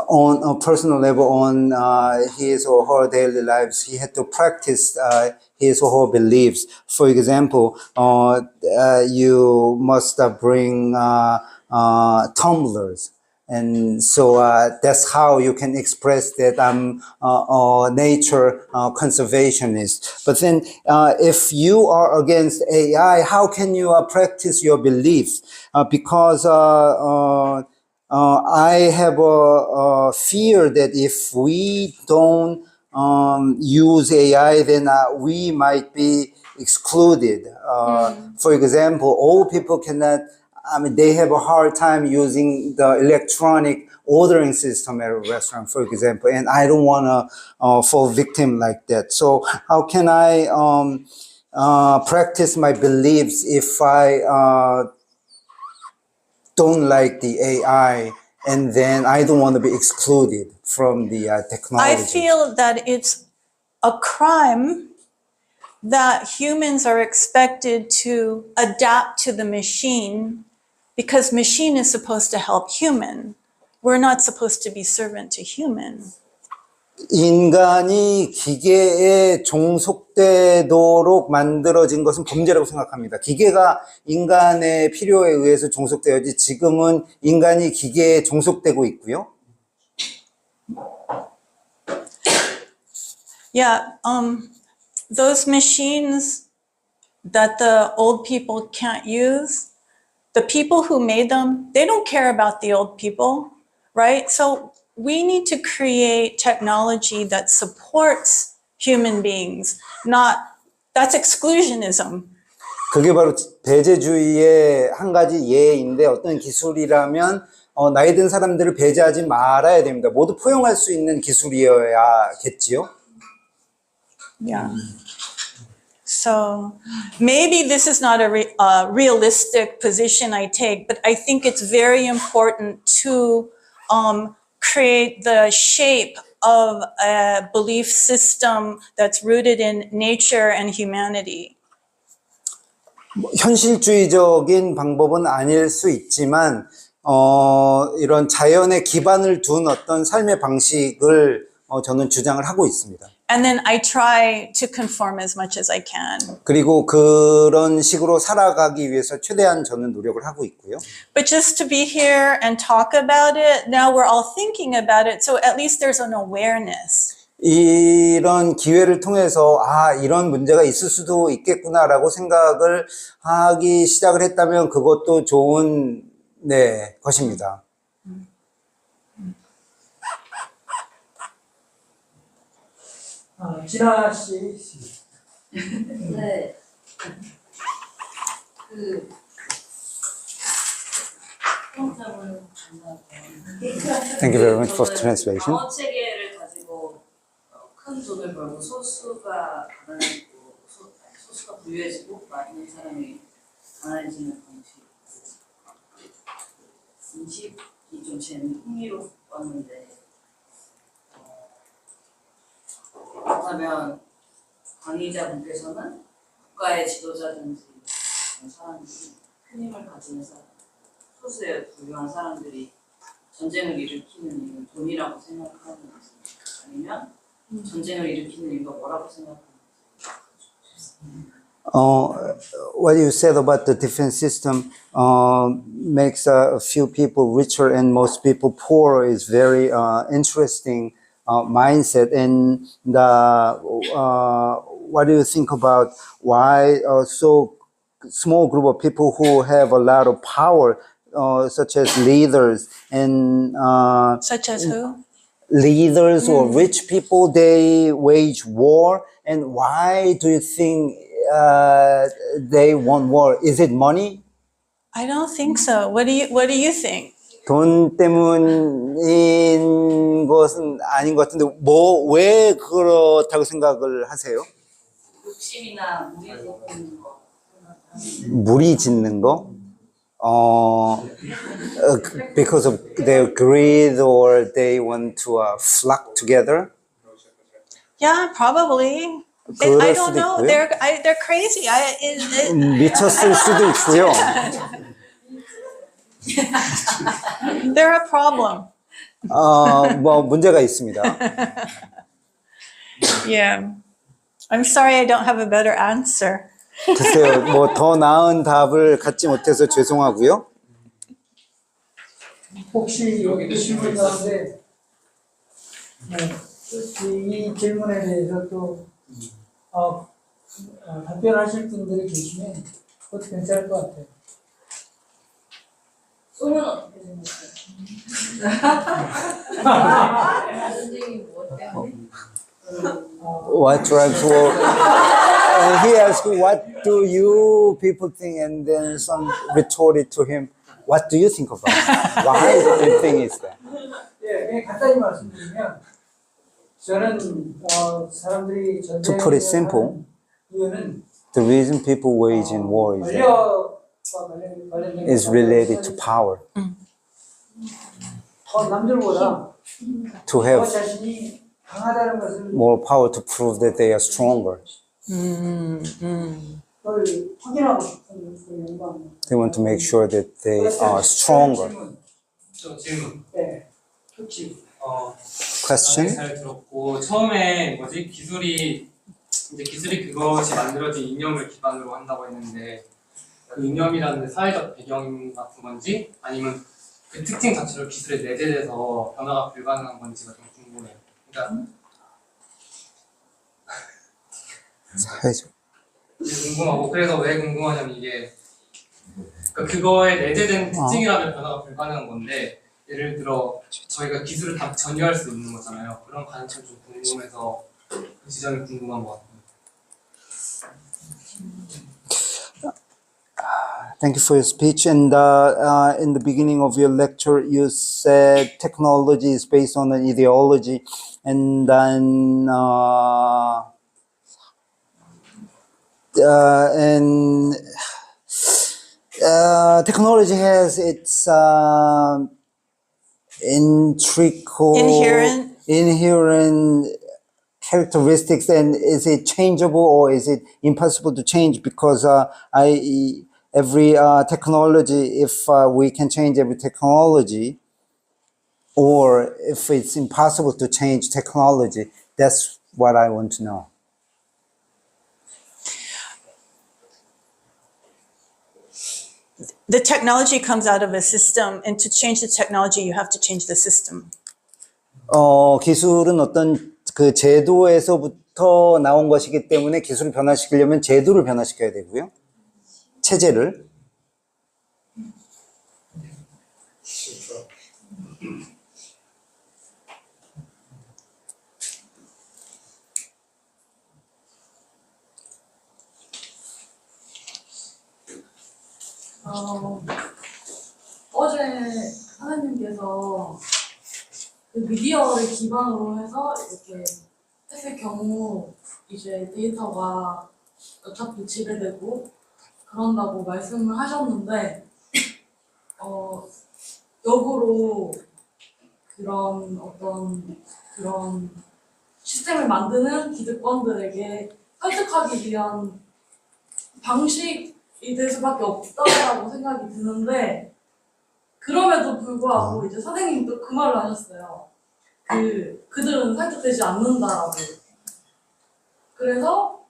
C: on a personal level, on his or her daily lives, he had to practice his or her beliefs. For example, you must bring tumblers. And so that's how you can express that I'm a nature conservationist. But then if you are against AI, how can you practice your beliefs? Because I have a fear that if we don't use AI, then we might be excluded. For example, old people cannot, they have a hard time using the electronic ordering system at a restaurant, for example, and I don't want to fall victim like that. So how can I practice my beliefs if I don't like the AI, and then I don't want to be excluded from the technology?
B: I feel that it's a crime that humans are expected to adapt to the machine because machine is supposed to help human. We're not supposed to be servant to human.
C: 인간이 기계에 종속되도록 만들어진 것은 범죄라고 생각합니다. 기계가 인간의 필요에 의해서 종속되어지 지금은 인간이 기계에 종속되고 있고요.
B: Yeah, those machines that the old people can't use, the people who made them, they don't care about the old people, right? So we need to create technology that supports human beings, not, that's exclusionism.
C: 그게 바로 배제주의의 한 가지 예인데 어떤 기술이라면 나이 든 사람들을 배제하지 말아야 됩니다. 모두 포용할 수 있는 기술이어야겠지요.
B: Yeah. So maybe this is not a realistic position I take, but I think it's very important to create the shape of a belief system that's rooted in nature and humanity.
C: 현실주의적인 방법은 아닐 수 있지만 이런 자연에 기반을 둔 어떤 삶의 방식을 저는 주장을 하고 있습니다.
B: And then I try to conform as much as I can.
C: 그리고 그런 식으로 살아가기 위해서 최대한 저는 노력을 하고 있고요.
B: But just to be here and talk about it, now we're all thinking about it, so at least there's an awareness.
C: 이런 기회를 통해서 이런 문제가 있을 수도 있겠구나라고 생각을 하기 시작을 했다면 그것도 좋은 것입니다.
A: 진아 씨.
H: 네. 그
C: Thank you very much for translation.
H: 방어 체계를 가지고 큰 돈을 벌고 소수가 가난해지고 소수가 부유해지고 많은 사람이 가난해지는 방식. 인식이 좀 제일 흥미로웠는데 그렇다면 강의자분께서는 국가의 지도자든지 그런 사람들이 큰 힘을 가지는 사람, 소수의 부유한 사람들이 전쟁을 일으키는 이유는 돈이라고 생각하는지 아니면 전쟁을 일으키는 이유가 뭐라고 생각하는지.
C: What you said about the defense system makes a few people richer and most people poor is very interesting mindset. And what do you think about why so small group of people who have a lot of power, such as leaders and
B: Such as who?
C: leaders or rich people, they wage war? And why do you think they want war? Is it money?
B: I don't think so. What do you think?
C: 돈 때문인 것은 아닌 것 같은데 왜 그렇다고 생각을 하세요?
H: 욕심이나 무리 짓는 거.
C: 무리 짓는 거? Because of their greed or they want to flock together?
B: Yeah, probably. I
C: 그럴
B: don't
C: 수도
B: know.
C: 있고요.
B: They're crazy.
C: 미쳤을 수도 있고요.
B: They're a problem.
C: 뭐 문제가 있습니다.
B: Yeah. I'm sorry I don't have a better answer.
C: 글쎄요, 뭐 더 나은 답을 갖지 못해서 죄송하고요.
A: 혹시 여기도 질문 가운데 이 질문에 대해서 또 답변하실 분들이 계시면 그것도 괜찮을 것 같아요.
H: 소문 어떻게 생각해요? 선생님 뭐 때문에?
C: What drives war? He asked, "What do you people think?" And then some retorted to him, "What do you think about it? Why do you think it's that?"
A: 예, 그냥 간단히 말씀드리면 저는 사람들이
C: To put it simple,
A: 전쟁을 이유는
C: the reason people wage in war is that
A: 권력과 관련된
C: is related to power,
A: 더 남들보다
C: to
A: 저
C: have
A: 자신이 강하다는 것을
C: more power to prove that they are stronger.
A: 그걸 확인하고 싶은 그 영광.
C: They want to make sure that they are stronger.
I: 저 질문.
A: 네, 혹시
C: Question?
I: 잘 들었고 처음에 기술이 그것이 만들어진 이념을 기반으로 한다고 했는데 그 이념이라는 게 사회적 배경 같은 건지 아니면 그 특징 자체로 기술에 내재돼서 변화가 불가능한 건지가 좀 궁금해요. 그러니까
C: 사회적.
I: 궁금하고 그래서 왜 궁금하냐면 이게 그거에 내재된 특징이라면 변화가 불가능한 건데 예를 들어 저희가 기술을 다 전이할 수 있는 거잖아요. 그런 관점 좀 궁금해서 그 지점이 궁금한 것 같아요.
C: Thank you for your speech. And in the beginning of your lecture, you said technology is based on an ideology, and then technology has its inherent characteristics, and is it changeable or is it impossible to change? Because every technology, if we can change every technology, or if it's impossible to change technology, that's what I want to know.
B: The technology comes out of a system, and to change the technology, you have to change the system.
C: 기술은 어떤 그 제도에서부터 나온 것이기 때문에 기술을 변화시키려면 제도를 변화시켜야 되고요. 체제를.
H: 어제 하나님께서 그 미디어를 기반으로 해서 이렇게 했을 경우 이제 데이터가 어차피 지배되고 그런다고 말씀을 하셨는데 역으로 그런 어떤 그런 시스템을 만드는 기득권들에게 설득하기 위한 방식이 될 수밖에 없다라고 생각이 드는데 그럼에도 불구하고 이제 선생님도 그 말을 하셨어요. 그들은 설득되지 않는다라고. 그래서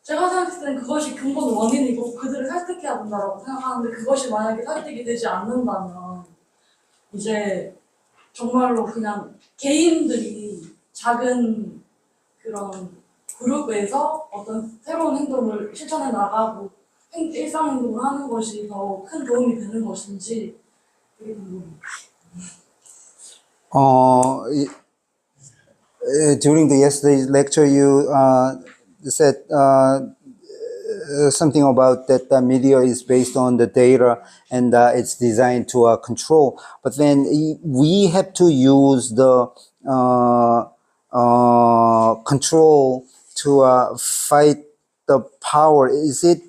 H: 제가 생각했을 때는 그것이 근본 원인이고 그들을 설득해야 된다라고 생각하는데 그것이 만약에 설득이 되지 않는다면 이제 정말로 그냥 개인들이 작은 그런 그룹에서 어떤 새로운 행동을 실천해 나가고 일상 행동을 하는 것이 더 큰 도움이 되는 것인지 되게 궁금해요.
C: During the yesterday's lecture, you said something about that the media is based on the data and it's designed to control. But then we have to use the control to fight the power. Is it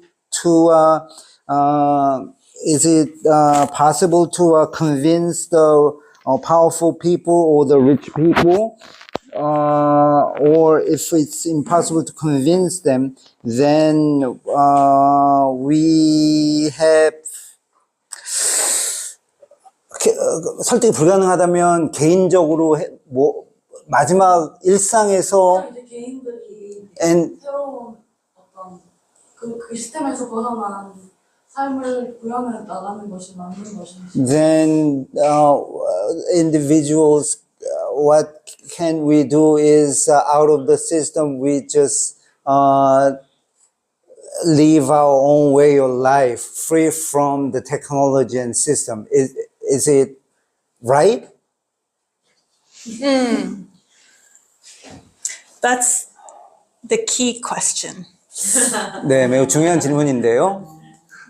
C: possible to convince the powerful people or the rich people? Or if it's impossible to convince them, then we have 설득이 불가능하다면 개인적으로 마지막 일상에서
H: 이제 개인들이
C: and
H: 새로운 어떤 그 시스템에서 벗어난 삶을 구현해 나가는 것이 맞는 것인지.
C: then individuals, what can we do is out of the system we just live our own way of life free from the technology and system. Is it right?
B: That's the key question.
C: 네, 매우 중요한 질문인데요.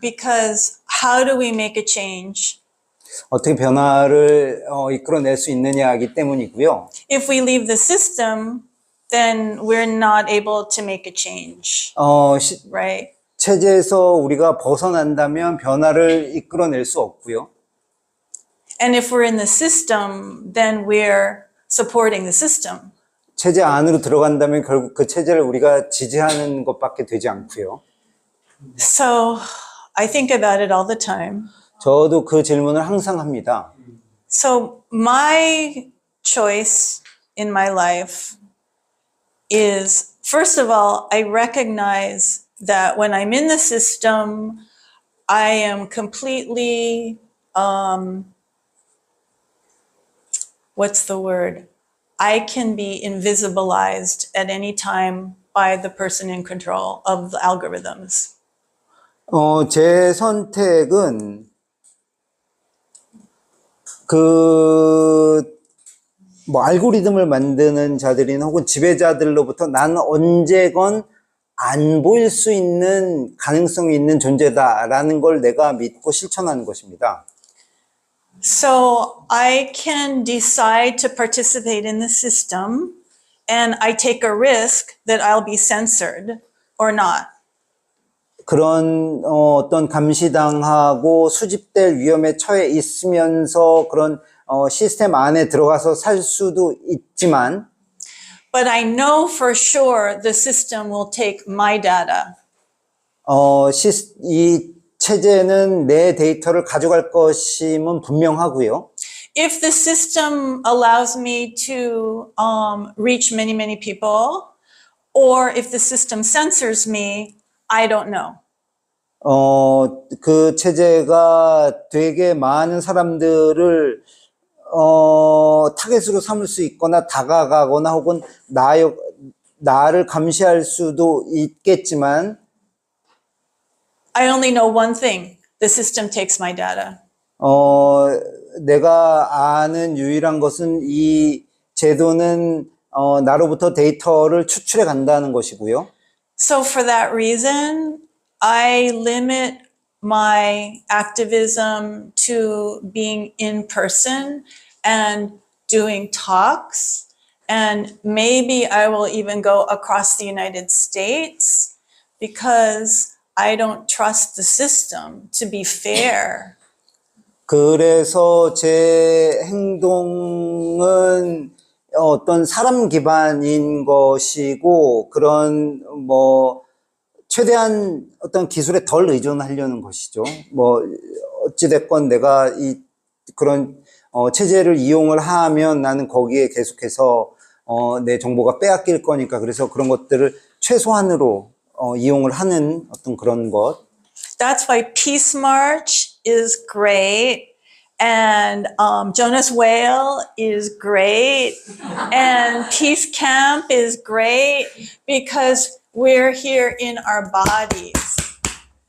B: Because how do we make a change?
C: 어떻게 변화를 이끌어낼 수 있느냐이기 때문이고요.
B: If we leave the system, then we're not able to make a change, right?
C: 체제에서 우리가 벗어난다면 변화를 이끌어낼 수 없고요.
B: And if we're in the system, then we're supporting the system.
C: 체제 안으로 들어간다면 결국 그 체제를 우리가 지지하는 것밖에 되지 않고요.
B: So I think about it all the time.
C: 저도 그 질문을 항상 합니다.
B: So my choice in my life is, first of all, I recognize that when I'm in the system, I am completely, what's the word? I can be invisibilized at any time by the person in control of the algorithms.
C: 제 선택은 뭐 알고리즘을 만드는 자들이나 혹은 지배자들로부터 나는 언제건 안 보일 수 있는 가능성이 있는 존재다라는 걸 내가 믿고 실천하는 것입니다.
B: So I can decide to participate in the system and I take a risk that I'll be censored or not.
C: 그런 어떤 감시당하고 수집될 위험에 처해 있으면서 그런 시스템 안에 들어가서 살 수도 있지만
B: But I know for sure the system will take my data.
C: 이 체제는 내 데이터를 가져갈 것임은 분명하고요.
B: If the system allows me to reach many, many people, or if the system censors me, I don't know.
C: 그 체제가 되게 많은 사람들을 타겟으로 삼을 수 있거나 다가가거나 혹은 나를 감시할 수도 있겠지만
B: I only know one thing. The system takes my data.
C: 내가 아는 유일한 것은 이 제도는 나로부터 데이터를 추출해 간다는 것이고요.
B: So for that reason, I limit my activism to being in person and doing talks. And maybe I will even go across the United States because I don't trust the system to be fair.
C: 그래서 제 행동은 어떤 사람 기반인 것이고 그런 뭐 최대한 어떤 기술에 덜 의존하려는 것이죠. 뭐 어찌됐건 내가 그런 체제를 이용을 하면 나는 거기에 계속해서 내 정보가 빼앗길 거니까 그래서 그런 것들을 최소한으로 이용을 하는 어떤 그런 것.
B: That's why Peace March is great, and Jonas Whale is great, and Peace Camp is great because we're here in our bodies.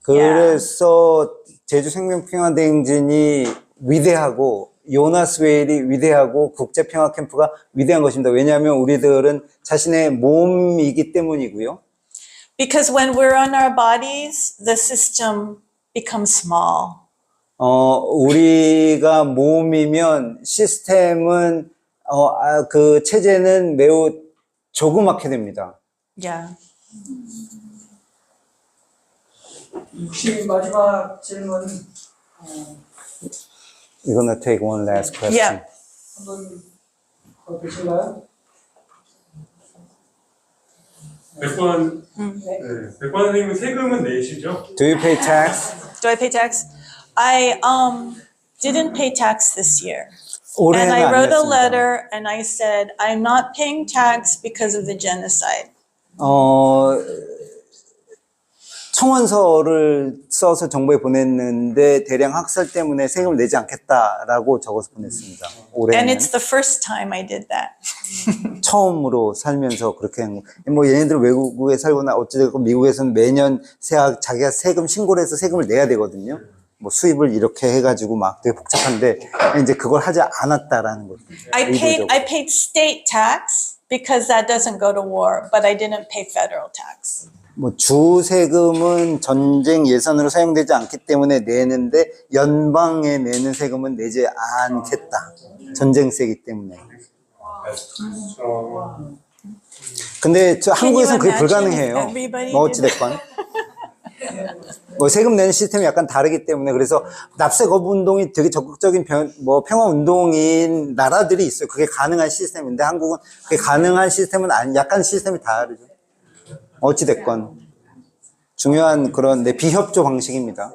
C: 그래서 제주 생명평화대행진이 위대하고 요나스 웨일이 위대하고 국제평화 캠프가 위대한 것입니다. 왜냐하면 우리들은 자신의 몸이기 때문이고요.
B: Because when we're on our bodies, the system becomes small.
C: 우리가 몸이면 시스템은, 그 체제는 매우 조그맣게 됩니다.
B: Yeah.
A: 혹시 마지막 질문
C: We're gonna take one last question.
B: Yeah.
A: 한번 더 계신가요?
D: 백번 선생님은 세금은 내시죠?
C: Do you pay tax?
B: Do I pay tax? I didn't pay tax this year. And
C: 올해는
B: I wrote a
C: 아니었습니다.
B: letter and I said, I'm not paying tax because of the genocide.
C: 청원서를 써서 정부에 보냈는데 대량 학살 때문에 세금을 내지 않겠다라고 적어서 보냈습니다.
B: And
C: 올해는
B: it's the first time I did that.
C: 처음으로 살면서 그렇게 한 거. 뭐 얘네들 외국에 살거나 어찌됐건 미국에서는 매년 자기가 세금 신고를 해서 세금을 내야 되거든요. 뭐 수입을 이렇게 해가지고 막 되게 복잡한데 이제 그걸 하지 않았다라는 거죠.
B: I paid state tax because that doesn't go to war, but I didn't pay federal tax.
C: 뭐 주 세금은 전쟁 예산으로 사용되지 않기 때문에 내는데 연방에 내는 세금은 내지 않겠다. 전쟁세이기 때문에. 근데 한국에서는 그게 불가능해요. 뭐 어찌됐건. 뭐 세금 내는 시스템이 약간 다르기 때문에 그래서 납세 거부 운동이 되게 적극적인 평화 운동인 나라들이 있어요. 그게 가능한 시스템인데 한국은 그게 가능한 시스템은 아니, 약간 시스템이 다르죠. 어찌됐건 중요한 그런 비협조 방식입니다.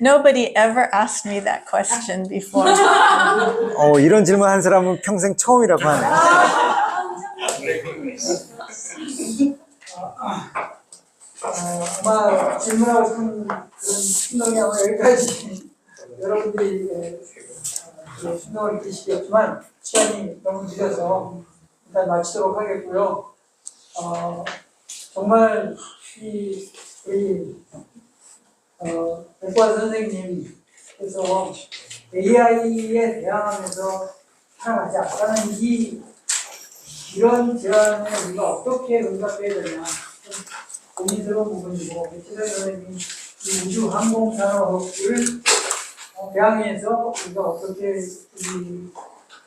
B: Nobody ever asked me that question before.
C: 이런 질문 한 사람은 평생 처음이라고 하네.
A: 아마 질문하고 싶은 그런 신동이 아마 여기까지 여러분들이 신동을 느끼시겠지만 시간이 너무 늦어서 일단 마치도록 하겠고요. 정말 우리 백과 선생님께서 AI에 대항하면서 살아가자. 라는 이런 제안에 우리가 어떻게 응답해야 되냐. 좀 고민스러운 부분이고, 배치선 선생님이 이 우주 항공 산업을 대항해서 우리가 어떻게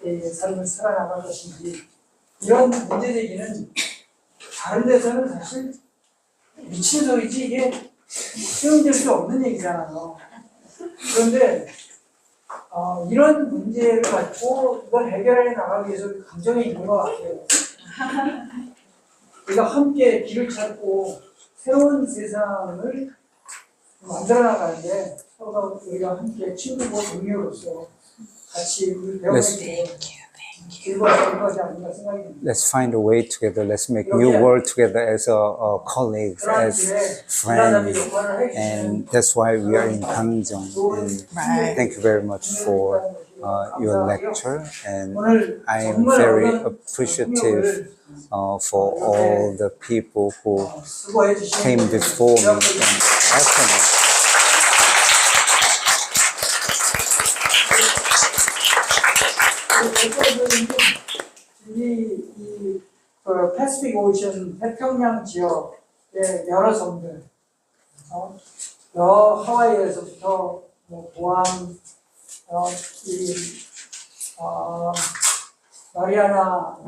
A: 우리의 삶을 살아나갈 것인지, 이런 문제 제기는 다른 데서는 사실 미친 소리지 이게 수용될 수 없는 얘기잖아요. 그런데 이런 문제를 가지고 이걸 해결해 나가기 위해서 감정이 있는 것 같아요. 우리가 함께 길을 찾고 새로운 세상을 만들어 나가는데 서로 우리가 함께 친구고 동료로서 같이 우리 배우는 즐거워할 거지 않는가 생각이 듭니다.
C: Let's find a way together. Let's make new world together as colleagues, as friends, and that's why we are in Gangjong. And thank you very much for your lecture, and I am very appreciative for all the people who came before me and after me.
A: 패시픽 오션 태평양 지역의 여러 섬들, 하와이에서부터 고암, 마리아나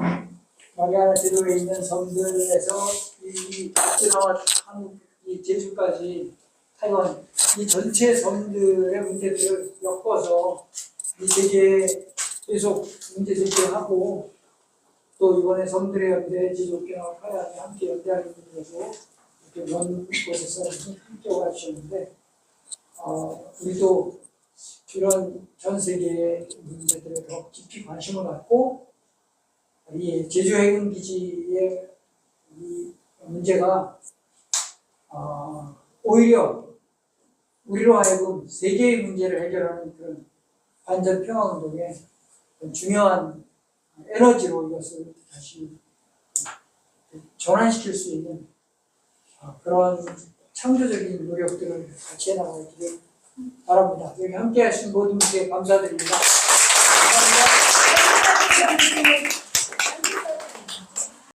A: 제도에 있는 섬들에서 이 okinawa, 한국, 이 제주까지 타이완, 이 전체 섬들의 문제들을 엮어서 이 세계에 계속 문제 제기하고 또 이번에 섬들의 연대, 지도교와 카야이 함께 연대하는 분들도 이렇게 먼 곳에서 함께 와주셨는데 우리도 이런 전 세계의 문제들에 더 깊이 관심을 갖고 이 제주 해군 기지의 이 문제가 오히려 우리로 하여금 세계의 문제를 해결하는 그런 반전 평화 운동에 중요한 에너지로 이것을 다시 전환시킬 수 있는 그런 창조적인 노력들을 같이 해나가기를 바랍니다. 여기 함께 하신 모든 분께 감사드립니다. 감사합니다.